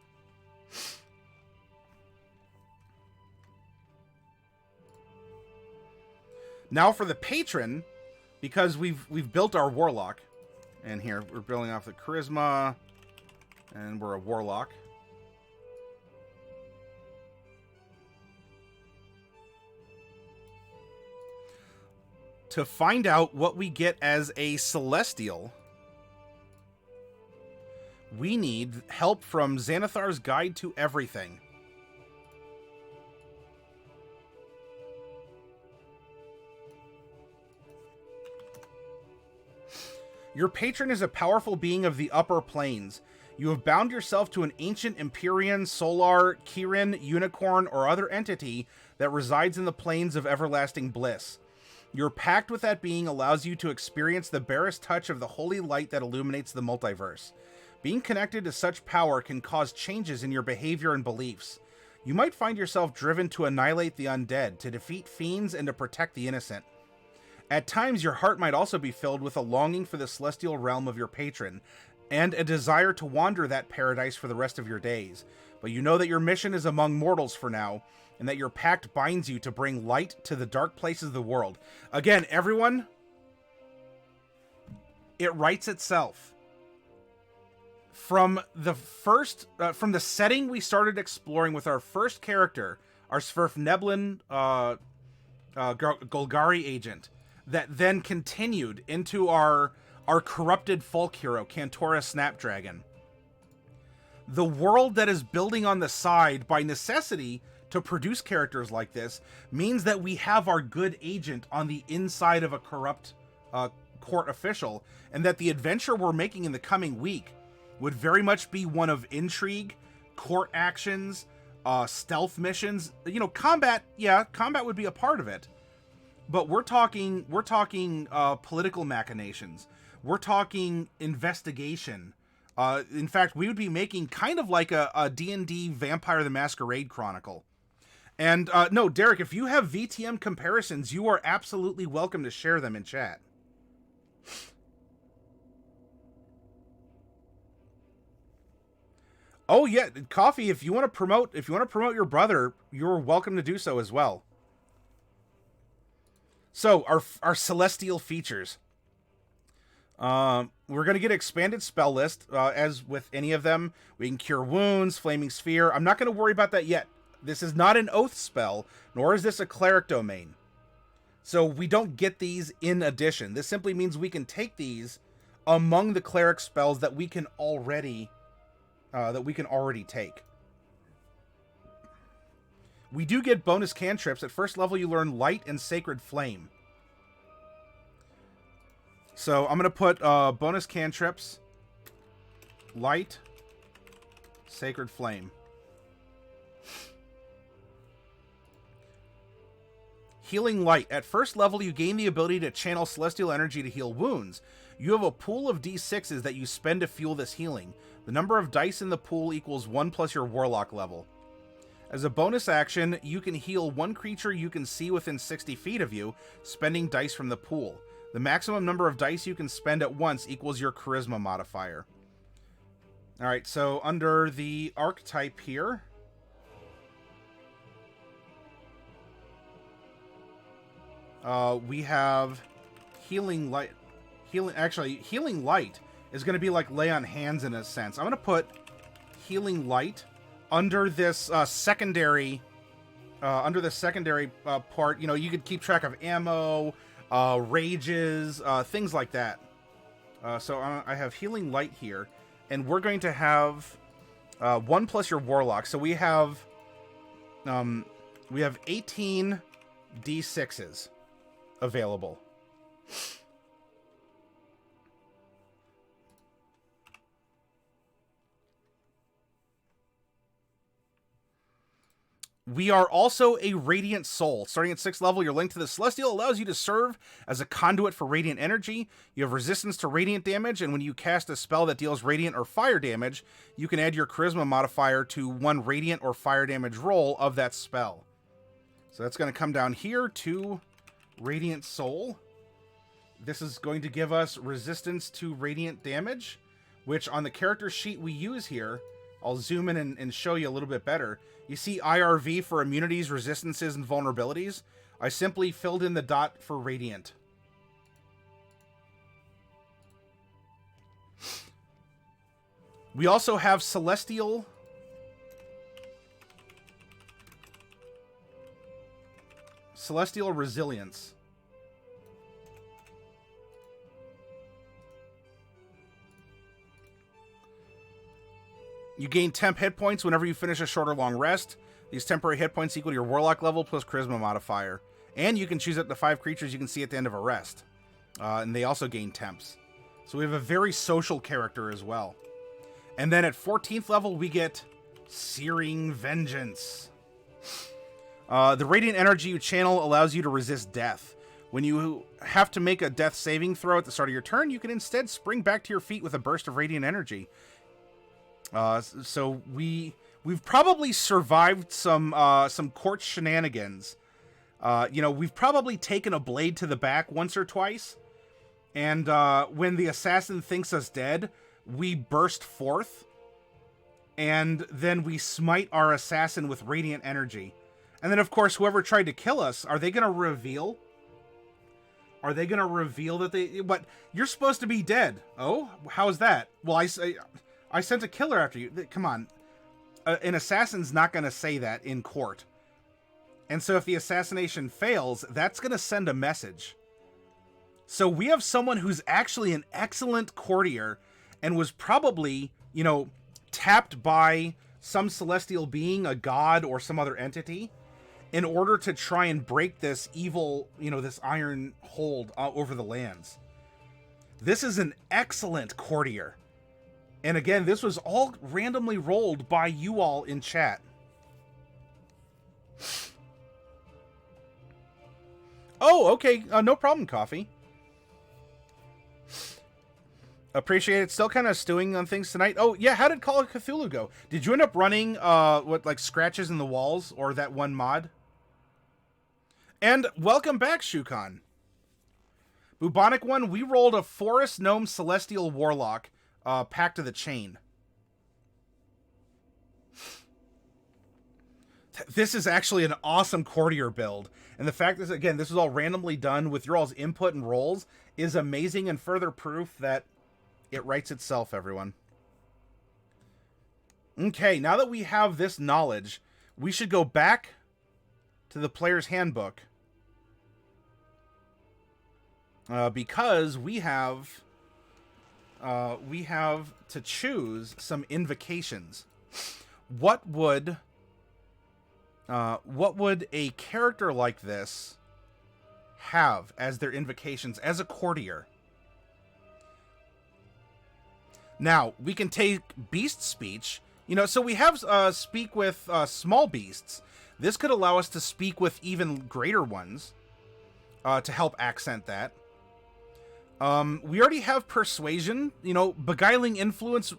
Now for the Patron, because we've built our Warlock. And here, we're building off the Charisma. And we're a Warlock. To find out what we get as a Celestial, we need help from Xanathar's Guide to Everything. Your patron is a powerful being of the upper planes. You have bound yourself to an ancient Empyrean, Solar, Kirin, Unicorn, or other entity that resides in the planes of everlasting bliss. Your pact with that being allows you to experience the barest touch of the holy light that illuminates the multiverse. Being connected to such power can cause changes in your behavior and beliefs. You might find yourself driven to annihilate the undead, to defeat fiends, and to protect the innocent. At times, your heart might also be filled with a longing for the celestial realm of your patron, and a desire to wander that paradise for the rest of your days. But you know that your mission is among mortals for now, and that your pact binds you to bring light to the dark places of the world. Again, everyone, it writes itself. From the setting we started exploring with our first character, our Svirfneblin Golgari agent, that then continued into our corrupted folk hero, Cantora Snapdragon. The world that is building on the side by necessity to produce characters like this means that we have our good agent on the inside of a corrupt court official, and that the adventure we're making in the coming week would very much be one of intrigue, court actions, stealth missions. You know, combat, yeah, combat would be a part of it. But we're talking political machinations. We're talking investigation. In fact, we would be making kind of like a D&D Vampire the Masquerade Chronicle. And no, Derek, if you have VTM comparisons, you are absolutely welcome to share them in chat. Oh yeah, Coffee, if you want to promote your brother, you're welcome to do so as well. So, our celestial features. We're going to get expanded spell list, as with any of them. We can cure wounds, flaming sphere. I'm not going to worry about that yet. This is not an oath spell, nor is this a cleric domain. So we don't get these in addition. This simply means we can take these among the cleric spells that we can already take. We do get bonus cantrips. At first level, you learn Light and Sacred Flame. So I'm going to put bonus cantrips, Light, Sacred Flame. Healing Light. At first level, you gain the ability to channel celestial energy to heal wounds. You have a pool of d6s that you spend to fuel this healing. The number of dice in the pool equals 1 plus your Warlock level. As a bonus action, you can heal one creature you can see within 60 feet of you, spending dice from the pool. The maximum number of dice you can spend at once equals your Charisma modifier. Alright, so under the archetype here, we have Healing Light. Healing Light is going to be like lay on hands in a sense. I'm going to put Healing Light under this secondary part. You know, you could keep track of ammo, rages, things like that. So I have Healing Light here, and we're going to have 1 plus your Warlock. So we have 18 D6s available. We are also a Radiant Soul. Starting at 6th level, your link to the Celestial allows you to serve as a conduit for Radiant energy. You have resistance to Radiant damage, and when you cast a spell that deals Radiant or Fire damage, you can add your Charisma modifier to 1 Radiant or Fire damage roll of that spell. So that's going to come down here to Radiant Soul. This is going to give us resistance to Radiant damage, which on the character sheet we use here, I'll zoom in and show you a little bit better. You see IRV for immunities, resistances, and vulnerabilities. I simply filled in the dot for Radiant. We also have Celestial Resilience. You gain temp hit points whenever you finish a short or long rest. These temporary hit points equal to your Warlock level plus Charisma modifier. And you can choose up to 5 creatures you can see at the end of a rest. And they also gain temps. So we have a very social character as well. And then at 14th level, we get Searing Vengeance. The Radiant energy you channel allows you to resist death. When you have to make a death saving throw at the start of your turn, you can instead spring back to your feet with a burst of Radiant energy. So we've probably survived some court shenanigans. You know, we've probably taken a blade to the back once or twice, and when the assassin thinks us dead, we burst forth, and then we smite our assassin with Radiant energy. And then, of course, whoever tried to kill us, are they going to reveal? Are they going to reveal that what? You're supposed to be dead. Oh, how's that? Well, I sent a killer after you. Come on. An assassin's not going to say that in court. And so if the assassination fails, that's going to send a message. So we have someone who's actually an excellent courtier and was probably, you know, tapped by some celestial being, a god or some other entity, in order to try and break this evil, you know, this iron hold over the lands. This is an excellent courtier. And again, this was all randomly rolled by you all in chat. Oh, okay. No problem, Coffee. Appreciate it. Still kind of stewing on things tonight. Oh, yeah. How did Call of Cthulhu go? Did you end up running, like scratches in the walls or that one mod? And welcome back, Shukan. Bubonic one, we rolled a Forest Gnome Celestial Warlock, Pact of the Chain. This is actually an awesome courtier build. And the fact that, again, this is all randomly done with your all's input and rolls is amazing and further proof that it writes itself, everyone. Okay, now that we have this knowledge, we should go back to the player's handbook. Because we have to choose some invocations. What would a character like this have as their invocations as a courtier? Now, we can take beast speech. You know, so we have speak with small beasts. This could allow us to speak with even greater ones to help accent that. We already have persuasion. You know, beguiling influence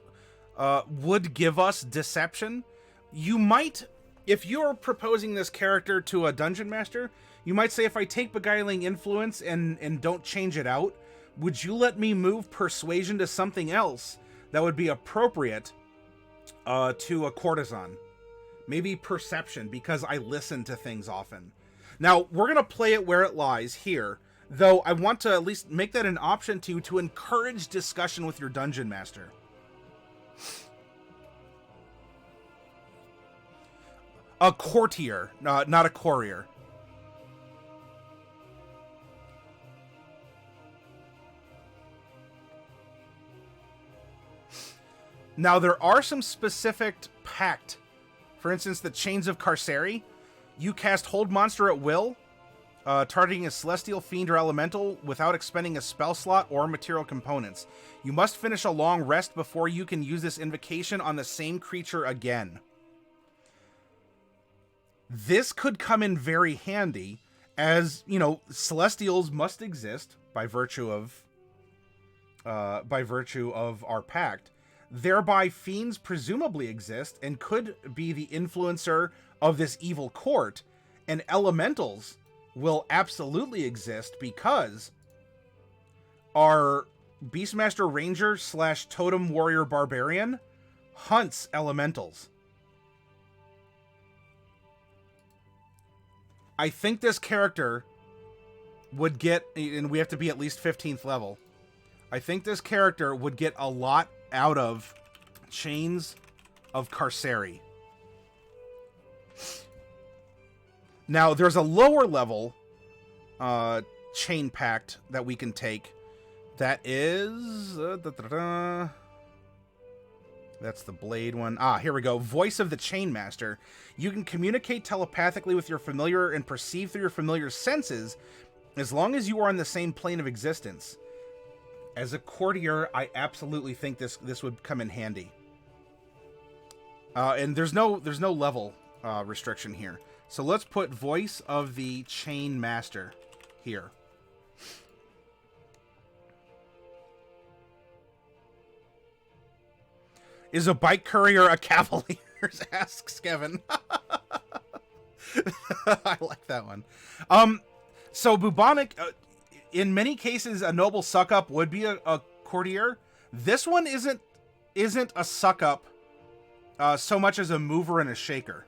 would give us deception. You might, if you're proposing this character to a dungeon master, you might say, if I take beguiling influence and don't change it out, would you let me move persuasion to something else that would be appropriate to a courtesan? Maybe perception, because I listen to things often. Now, we're going to play it where it lies here, though I want to at least make that an option to encourage discussion with your dungeon master. A courtier, not a courier. Now, there are some specific Pact. For instance, the Chains of Carceri. You cast Hold Monster at will, targeting a Celestial, Fiend, or Elemental without expending a spell slot or material components. You must finish a long rest before you can use this invocation on the same creature again. This could come in very handy, as, you know, Celestials must exist by virtue of our Pact. Thereby, Fiends presumably exist and could be the influencer of this evil court, and Elementals will absolutely exist because our Beastmaster Ranger / Totem Warrior Barbarian hunts Elementals. I think this character would get, and we have to be at least 15th level, I think this character would get a lot out of Chains of Carceri. Now, there's a lower level chain pact that we can take. That is... That's the blade one. Ah, here we go. Voice of the Chainmaster. You can communicate telepathically with your familiar and perceive through your familiar's senses as long as you are on the same plane of existence. As a courtier, I absolutely think this would come in handy. And there's no level restriction here. So let's put Voice of the Chain Master here. Is a bike courier a cavalier? Asks Kevin. I like that one. So bubonic, in many cases, a noble suck-up would be a courtier. This one isn't a suck-up so much as a mover and a shaker.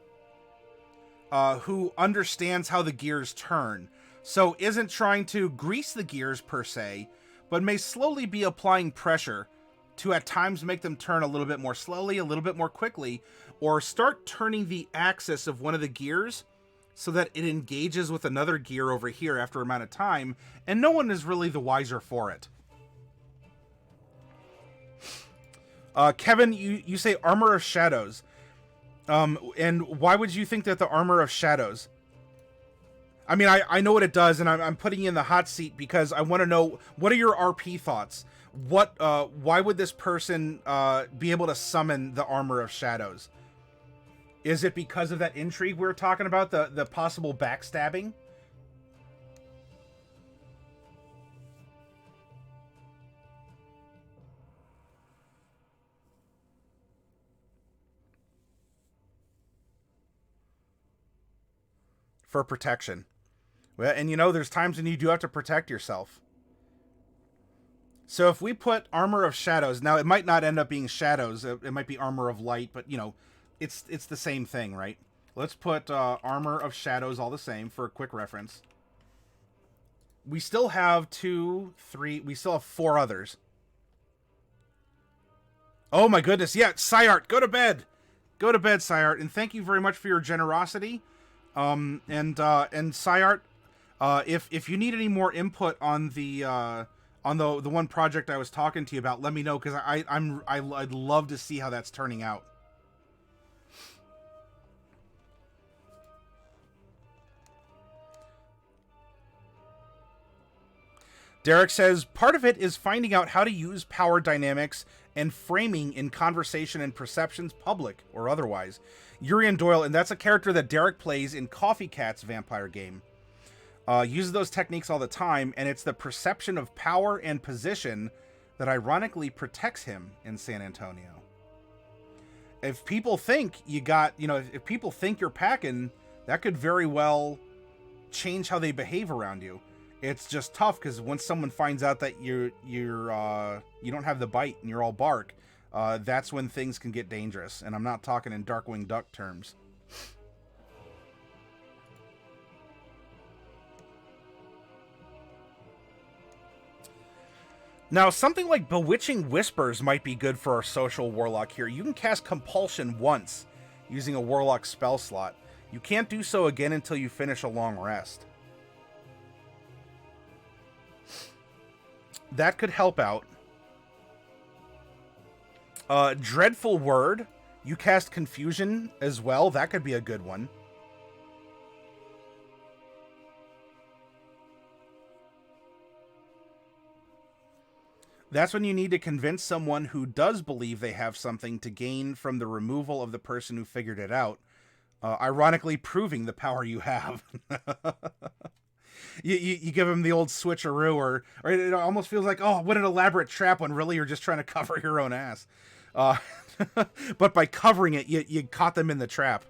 Who understands how the gears turn. So isn't trying to grease the gears per se, but may slowly be applying pressure to at times make them turn a little bit more slowly, a little bit more quickly, or start turning the axis of one of the gears so that it engages with another gear over here after a amount of time, and no one is really the wiser for it. Kevin, you say Armor of Shadows. And why would you think that the Armor of Shadows? I mean, I know what it does, and I'm putting you in the hot seat because I want to know, what are your RP thoughts? Why would this person be able to summon the Armor of Shadows? Is it because of that intrigue we were talking about, the possible backstabbing? For protection. Well, and you know, there's times when you do have to protect yourself. So if we put Armor of Shadows, now it might not end up being Shadows, it might be Armor of Light, but you know, it's the same thing, right? Let's put Armor of Shadows all the same for a quick reference. We still have we still have 4 others. Oh my goodness, yeah, Syart, go to bed! Go to bed, Syart, and thank you very much for your generosity. And Syart, if you need any more input on the one project I was talking to you about, let me know, because I'd love to see how that's turning out. Derek says, part of it is finding out how to use power dynamics and framing in conversation and perceptions, public or otherwise. Urian Doyle, and that's a character that Derek plays in Coffee Cat's vampire game. Uses those techniques all the time, and it's the perception of power and position that ironically protects him in San Antonio. If people think if people think you're packing, that could very well change how they behave around you. It's just tough because once someone finds out that you don't have the bite and you're all bark, that's when things can get dangerous. And I'm not talking in Darkwing Duck terms. Now, something like Bewitching Whispers might be good for our social warlock here. You can cast Compulsion once using a warlock spell slot. You can't do so again until you finish a long rest. That could help out. Dreadful Word. You cast Confusion as well. That could be a good one. That's when you need to convince someone who does believe they have something to gain from the removal of the person who figured it out. Ironically proving the power you have. You give them the old switcheroo, or it almost feels like, oh, what an elaborate trap, when really you're just trying to cover your own ass. But by covering it, you caught them in the trap.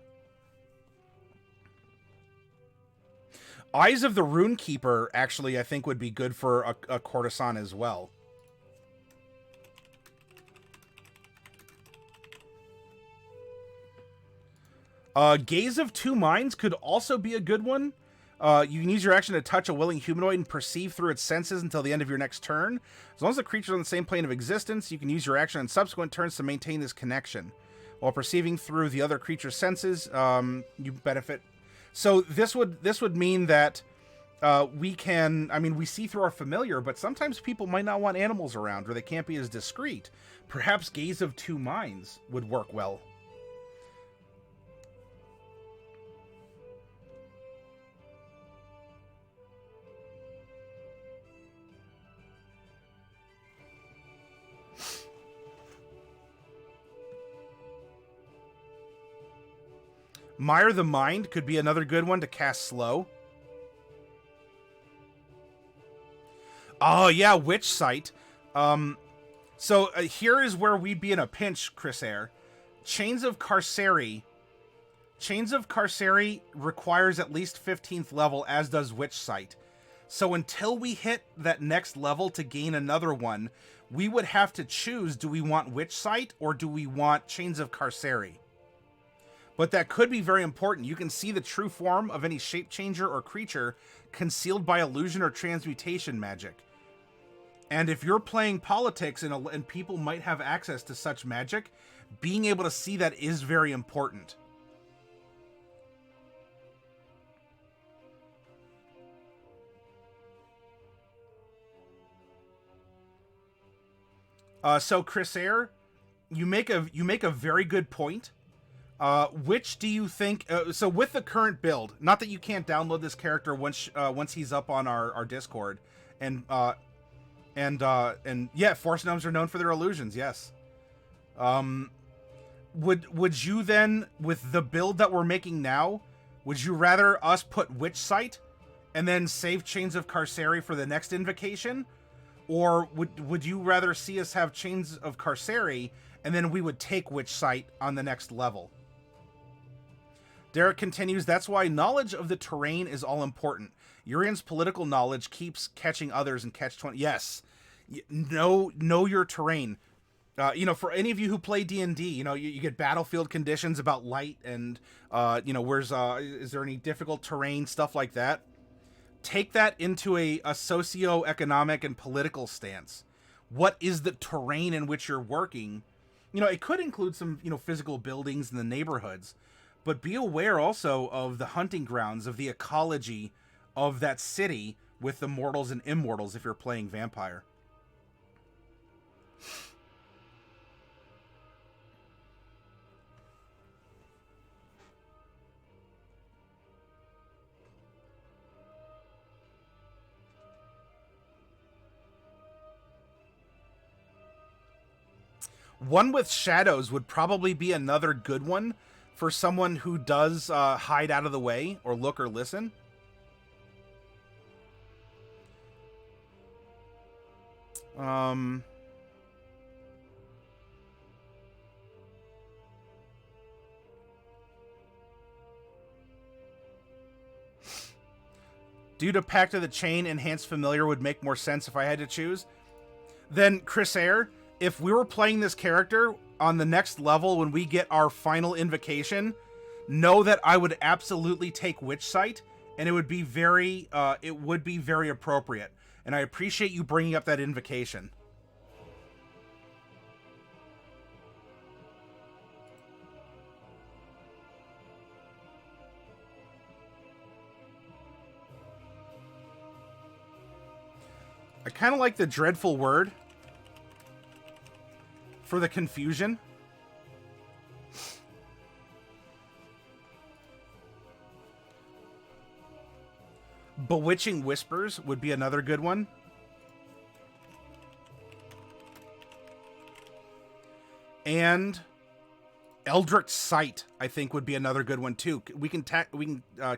Eyes of the Runekeeper, actually, I think would be good for a courtesan as well. Gaze of Two Minds could also be a good one. You can use your action to touch a willing humanoid and perceive through its senses until the end of your next turn. As long as the creature is on the same plane of existence, you can use your action on subsequent turns to maintain this connection. While perceiving through the other creature's senses, you benefit. So this would mean that we can... I mean, we see through our familiar, but sometimes people might not want animals around, or they can't be as discreet. Perhaps Gaze of Two Minds would work well. Mire the Mind could be another good one to cast slow. Oh, yeah, Witch Sight. So here is where we'd be in a pinch, Chrysair. Chains of Carceri requires at least 15th level, as does Witch Sight. So until we hit that next level to gain another one, we would have to choose, do we want Witch Sight or do we want Chains of Carceri? But that could be very important. You can see the true form of any shape changer or creature concealed by illusion or transmutation magic. And if you're playing politics and people might have access to such magic, being able to see that is very important. So Chrysair, you make a very good point. Which do you think? So with the current build, not that you can't download this character once he's up on our Discord, and yeah, Force Gnomes are known for their illusions. Yes. Would you then, with the build that we're making now, would you rather us put Witch Sight and then save Chains of Carceri for the next invocation, or would you rather see us have Chains of Carceri and then we would take Witch Sight on the next level? Derek continues, that's why knowledge of the terrain is all important. Urian's political knowledge keeps catching others in Catch-20. Yes. Know your terrain. For any of you who play D&D, you get battlefield conditions about light and, is there any difficult terrain, stuff like that. Take that into a socio-economic and political stance. What is the terrain in which you're working? It could include some, physical buildings in the neighborhoods. But be aware also of the hunting grounds, of the ecology of that city with the mortals and immortals if you're playing vampire. One with shadows would probably be another good one for someone who does hide out of the way or look or listen. Due to Pact of the Chain, Enhanced Familiar would make more sense if I had to choose. Then, Chrysair, if we were playing this character on the next level when we get our final invocation, know that I would absolutely take Witch Sight, and it would be very appropriate. And I appreciate you bringing up that invocation. I kind of like the dreadful word for the confusion. Bewitching Whispers would be another good one. And Eldritch Sight, I think, would be another good one too. We can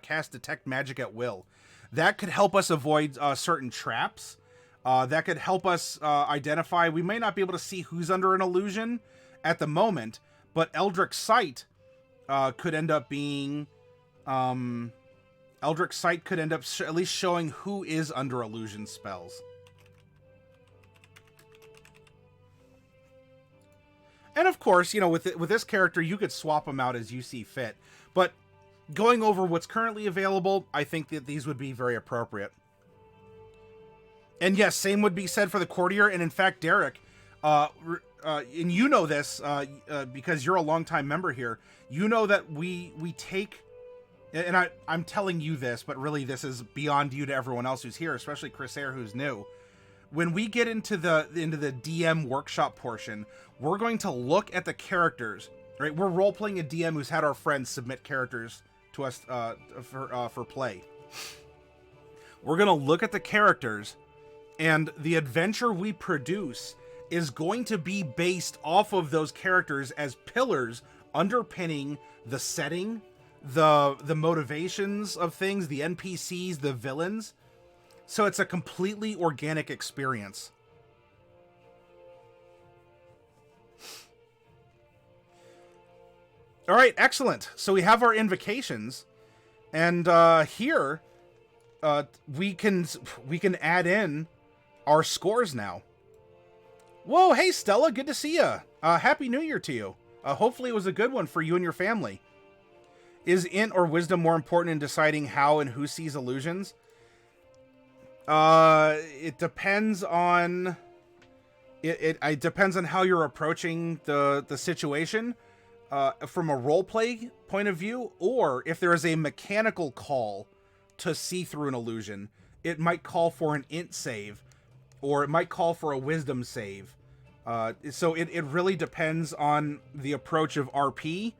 cast Detect Magic at will. That could help us avoid certain traps. That could help us identify. We may not be able to see who's under an illusion at the moment, but Eldritch Sight could end up being... Eldritch Sight could end up at least showing who is under illusion spells. And of course, you know, with this character, you could swap them out as you see fit. But going over what's currently available, I think that these would be very appropriate. And yes, same would be said for the Courtier. And in fact, Derek, and you know this because you're a longtime member here, you know that we take, and I'm telling you this, but really this is beyond you to everyone else who's here, especially Chris Eyre, who's new. When we get into the DM workshop portion, we're going to look at the characters, right? We're role-playing a DM who's had our friends submit characters to us for play. We're going to look at the characters, and the adventure we produce is going to be based off of those characters as pillars underpinning the setting, the motivations of things, the NPCs, the villains. So it's a completely organic experience. All right, excellent. So we have our invocations, and here we can add in our scores now. Whoa, hey Stella, good to see you. Happy New Year to you. Hopefully it was a good one for you and your family. Is int or wisdom more important in deciding how and who sees illusions? It depends on it depends on how you're approaching the situation from a roleplay point of view, or if there is a mechanical call to see through an illusion, it might call for an int save, or it might call for a wisdom save. So it really depends on the approach of RP,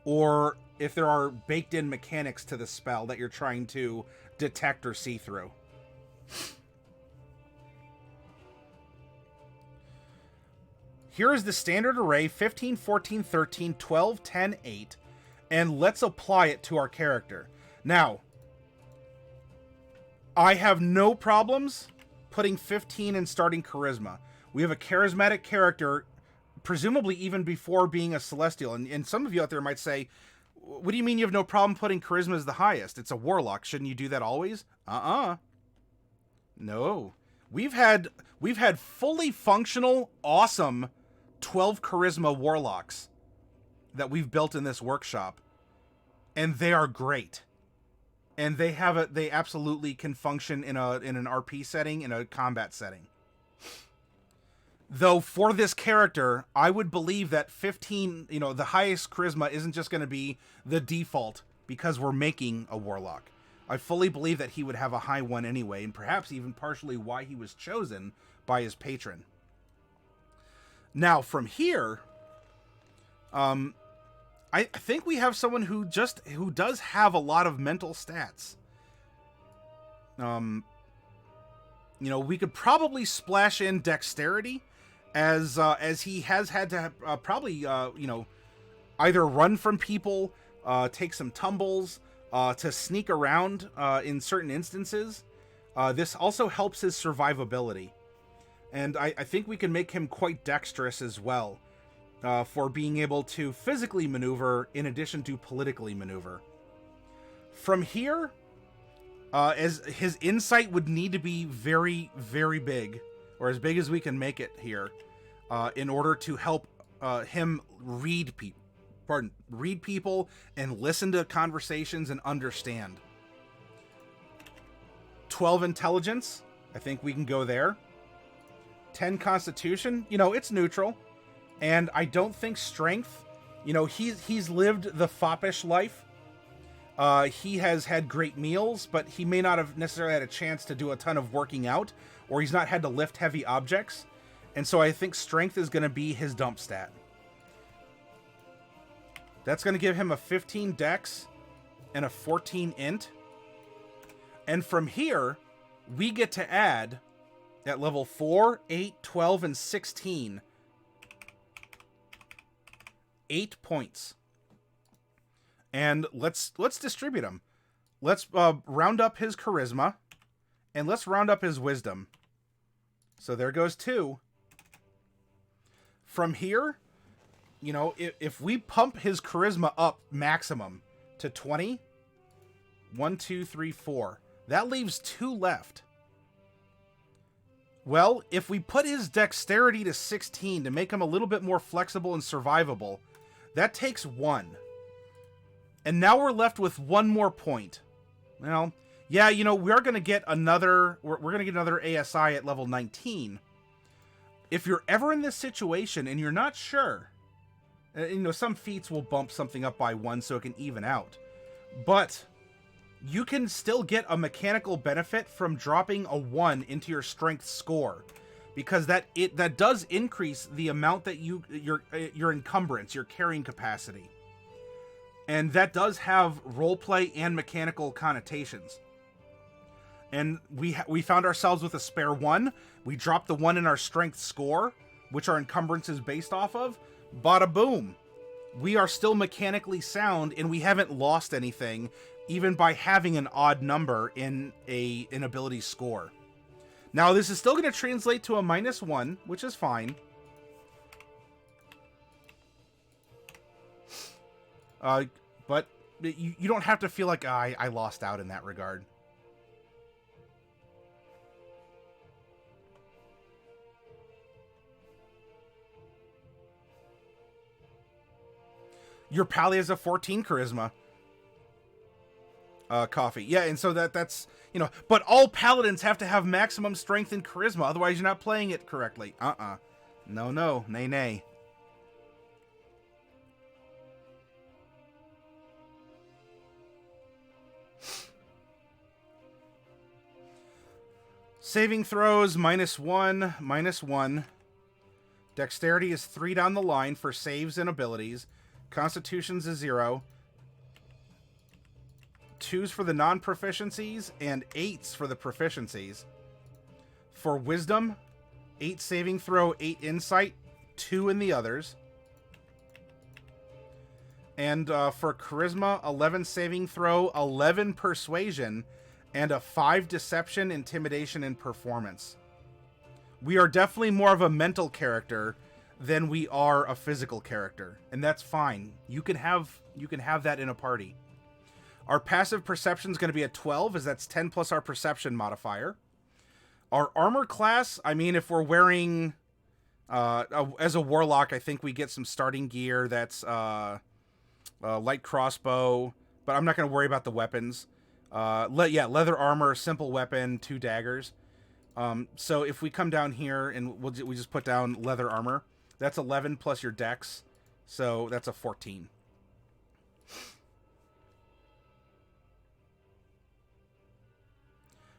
or if there are baked in mechanics to the spell that you're trying to detect or see through. Here is the standard array 15, 14, 13, 12, 10, 8, and let's apply it to our character. Now, I have no problems putting 15 and starting charisma. We have a charismatic character, presumably even before being a celestial. And some of you out there might say, what do you mean you have no problem putting charisma as the highest? It's a warlock. Shouldn't you do that always? No. We've had fully functional, awesome 12 charisma warlocks that we've built in this workshop, and they are great. And they absolutely can function in an RP setting, in a combat setting. Though for this character, I would believe that 15, the highest charisma isn't just going to be the default because we're making a warlock. I fully believe that he would have a high one anyway, and perhaps even partially why he was chosen by his patron. Now, from here, I think we have someone who does have a lot of mental stats. We could probably splash in dexterity, as he has had to probably either run from people, take some tumbles, to sneak around in certain instances. This also helps his survivability. And I think we can make him quite dexterous as well, for being able to physically maneuver in addition to politically maneuver. From here, as his insight would need to be very, very big, or as big as we can make it here, in order to help him read people and listen to conversations and understand. 12 intelligence, I think we can go there. 10 constitution, it's neutral. And I don't think strength, he's lived the foppish life. He has had great meals, but he may not have necessarily had a chance to do a ton of working out or he's not had to lift heavy objects. And so I think strength is going to be his dump stat. That's going to give him a 15 dex and a 14 int. And from here, we get to add at level 4, 8, 12, and 16, 8 points. And let's distribute them. Let's round up his charisma, and let's round up his wisdom. So there goes 2. From here, you know, if we pump his charisma up maximum to 20, 1, 2, 3, 4, that leaves 2 left. Well, if we put his dexterity to 16 to make him a little bit more flexible and survivable, that takes 1. And now we're left with 1 more point. Well, yeah, you know, we're going to get another ASI at level 19. If you're ever in this situation and you're not sure, you know, some feats will bump something up by 1 so it can even out. But you can still get a mechanical benefit from dropping a 1 into your strength score, because that does increase the amount that your encumbrance, your carrying capacity. And that does have roleplay and mechanical connotations. And we found ourselves with a spare 1. We dropped the 1 in our strength score, which our encumbrance is based off of. Bada boom. We are still mechanically sound, and we haven't lost anything, even by having an odd number in an ability score. Now, this is still going to translate to a -1, which is fine. But you don't have to feel like I lost out in that regard. Your pally has a 14 charisma. Coffee. Yeah, and so that's, you know, but all paladins have to have maximum strength and charisma, otherwise you're not playing it correctly. No, nay. Saving throws, -1. Dexterity is 3 down the line for saves and abilities. Constitution's a 0. 2s for the non-proficiencies and 8s for the proficiencies. For wisdom, 8 saving throw, 8 insight, 2 in the others. And for charisma, 11 saving throw, 11 persuasion, and a 5 deception, intimidation, and performance. We are definitely more of a mental character than we are a physical character, and that's fine. You can have that in a party. Our passive perception is going to be a 12, as that's 10 plus our perception modifier. Our armor class, I mean, if we're wearing as a warlock, I think we get some starting gear that's light crossbow, but I'm not going to worry about the weapons. Leather armor, simple weapon, 2 daggers. So if we come down here and we just put down leather armor, that's 11 plus your dex, so that's a 14.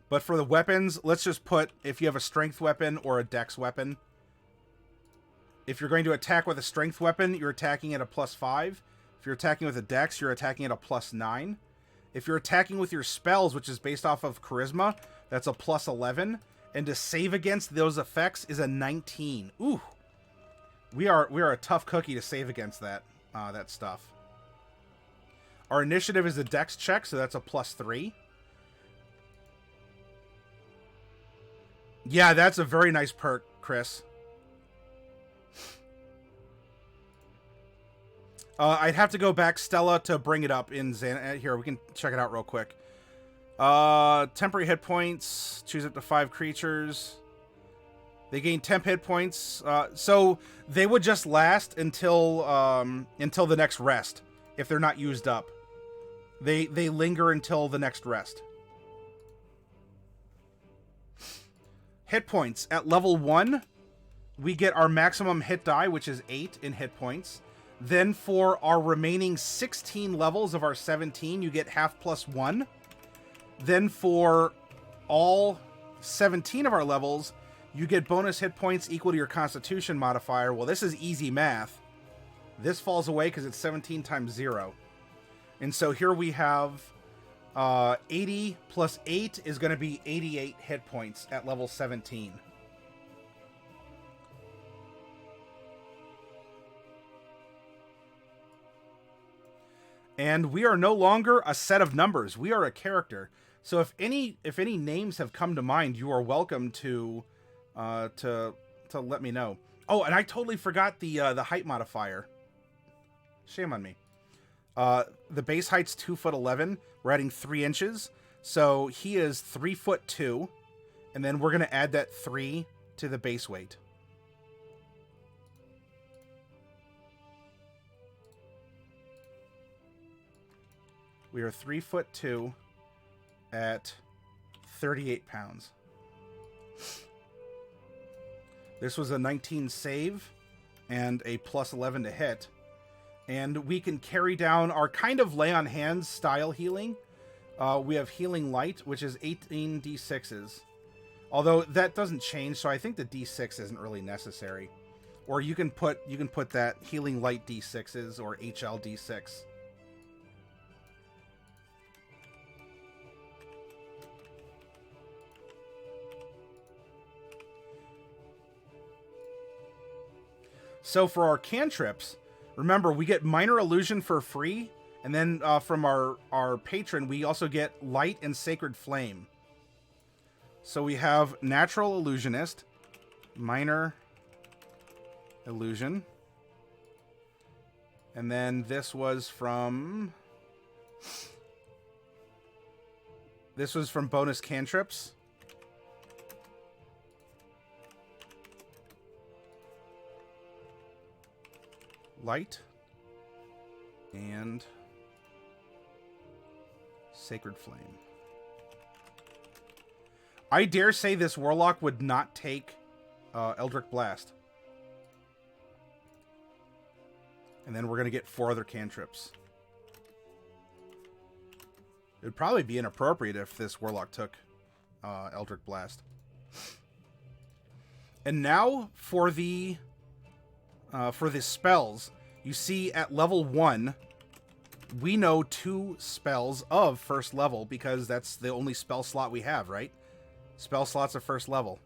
But for the weapons, let's just put, if you have a strength weapon or a dex weapon. If you're going to attack with a strength weapon, you're attacking at a +5. If you're attacking with a dex, you're attacking at a +9. If you're attacking with your spells, which is based off of charisma, that's a +11. And to save against those effects is a 19. Ooh. We are a tough cookie to save against that stuff. Our initiative is a dex check, so that's a +3. Yeah, that's a very nice perk, Chris. I'd have to go back, Stella, to bring it up in Xan. Here, we can check it out real quick. Temporary hit points. Choose up to 5 creatures. They gain temp hit points. So they would just last until the next rest if they're not used up. They linger until the next rest. Hit points. At level 1, we get our maximum hit die, which is 8 in hit points. Then for our remaining 16 levels of our 17, you get half +1. Then for all 17 of our levels, you get bonus hit points equal to your Constitution modifier. Well, this is easy math. This falls away because it's 17 times 0. And so here we have 80 plus 8 is going to be 88 hit points at level 17. And we are no longer a set of numbers. We are a character. So if any names have come to mind, you are welcome to let me know. Oh, and I totally forgot the height modifier. Shame on me. The base height's 2'11". We're adding 3 inches. So he is 3'2", and then we're gonna add that 3 to the base weight. We are 3'2" at 38 pounds. This was a 19 save and a plus 11 to hit. And we can carry down our kind of lay on hands style healing. We have healing light, which is 18 d6s. Although that doesn't change, so I think the d6 isn't really necessary. Or you can put that healing light d6s or HL d6. So for our cantrips, remember, we get Minor Illusion for free, and then from our patron, we also get Light and Sacred Flame. So we have Natural Illusionist, Minor Illusion, and then this was from bonus cantrips. Light and Sacred Flame. I dare say this Warlock would not take Eldritch Blast. And then we're going to get 4 other cantrips. It would probably be inappropriate if this Warlock took Eldritch Blast. And now for the spells, you see at level 1, we know 2 spells of first level because that's the only spell slot we have, right? Spell slots of first level.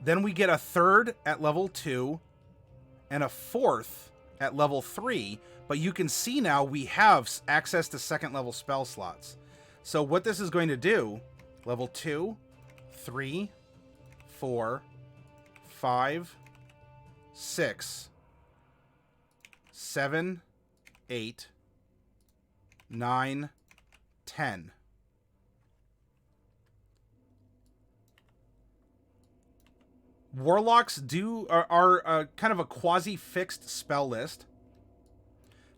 Then we get a 3rd at level 2 and a 4th at level 3, but you can see now we have access to 2nd level spell slots. So what this is going to do, level 2, 3, 4, 5, 6, 7, 8, 9, 10. Warlocks are kind of a quasi-fixed spell list.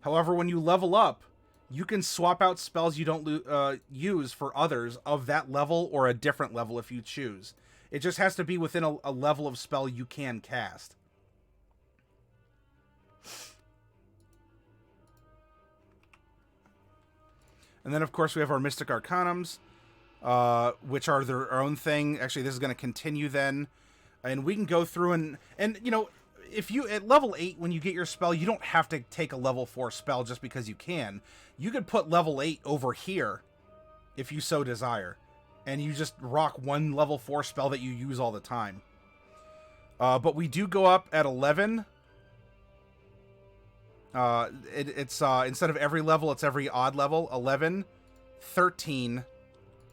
However, when you level up, you can swap out spells you don't use for others of that level or a different level if you choose. It just has to be within a level of spell you can cast. And then, of course, we have our Mystic Arcanums, which are their own thing. Actually, this is going to continue then. And we can go through and you know, if you, at level 8, when you get your spell, you don't have to take a level 4 spell just because you can. You could put level 8 over here, if you so desire. And you just rock one level 4 spell that you use all the time. But we do go up at 11. It's instead of every level, it's every odd level. 11, 13,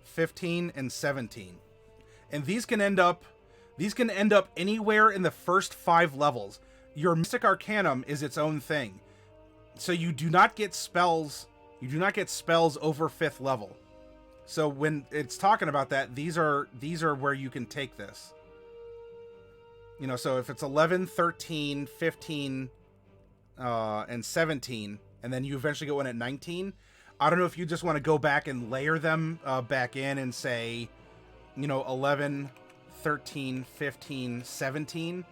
15, and 17. And these can end up anywhere in the first 5 levels. Your Mystic Arcanum is its own thing. So you do not get spells. You do not get spells over 5th level. So when it's talking about that, these are where you can take this. You know, so if it's 11, 13, 15, and 17, and then you eventually go in at 19, I don't know if you just want to go back and layer them back in and say, you know, 11, 13, 15, 17.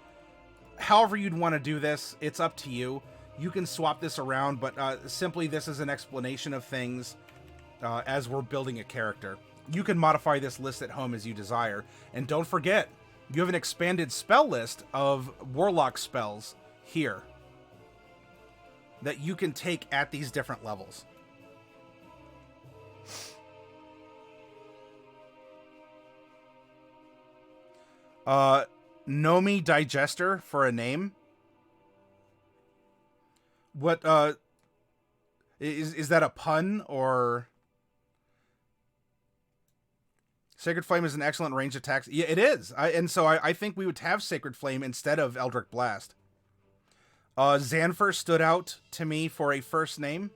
However you'd want to do this, it's up to you. You can swap this around, but simply this is an explanation of things as we're building a character. you can modify this list at home as you desire. And don't forget, you have an expanded spell list of Warlock spells here that you can take at these different levels. Gnome Digester for a name. What, is that a pun, or... Sacred Flame is an excellent range attack. Yeah, it is. And so I think we would have Sacred Flame instead of Eldritch Blast. Xanfer stood out to me for a first name.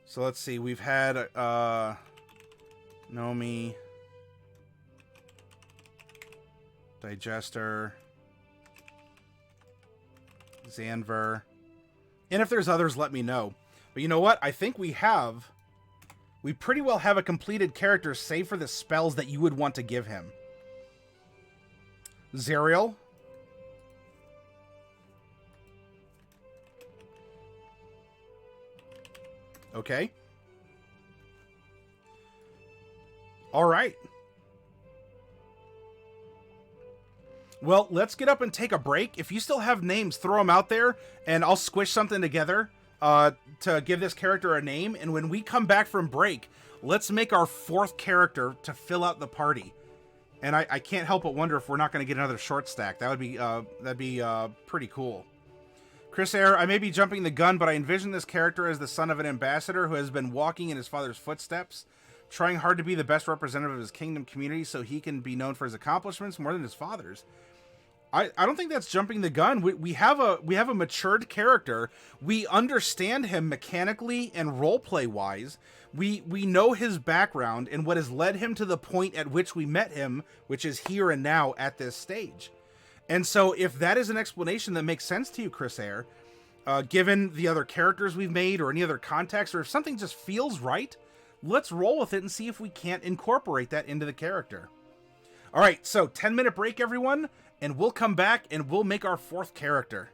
So let's see. We've had Gnome, Digester, Xanver. And if there's others, let me know. But you know what? I think we pretty well have a completed character, save for the spells that you would want to give him. Zerial. Okay. All right. Well, let's get up and take a break. If you still have names, throw them out there, and I'll squish something together to give this character a name. And when we come back from break, let's make our fourth character to fill out the party. And I can't help but wonder if we're not going to get another short stack. That'd be pretty cool. Chris Air, I may be jumping the gun, but I envision this character as the son of an ambassador who has been walking in his father's footsteps, trying hard to be the best representative of his kingdom community so he can be known for his accomplishments more than his father's. I don't think that's jumping the gun. We have a matured character. We understand him mechanically and roleplay wise. We know his background and what has led him to the point at which we met him, which is here and now at this stage. And so if that is an explanation that makes sense to you, Chris Air, given the other characters we've made or any other context, or if something just feels right, let's roll with it and see if we can't incorporate that into the character. All right, so 10-minute break, everyone, and we'll come back and we'll make our fourth character.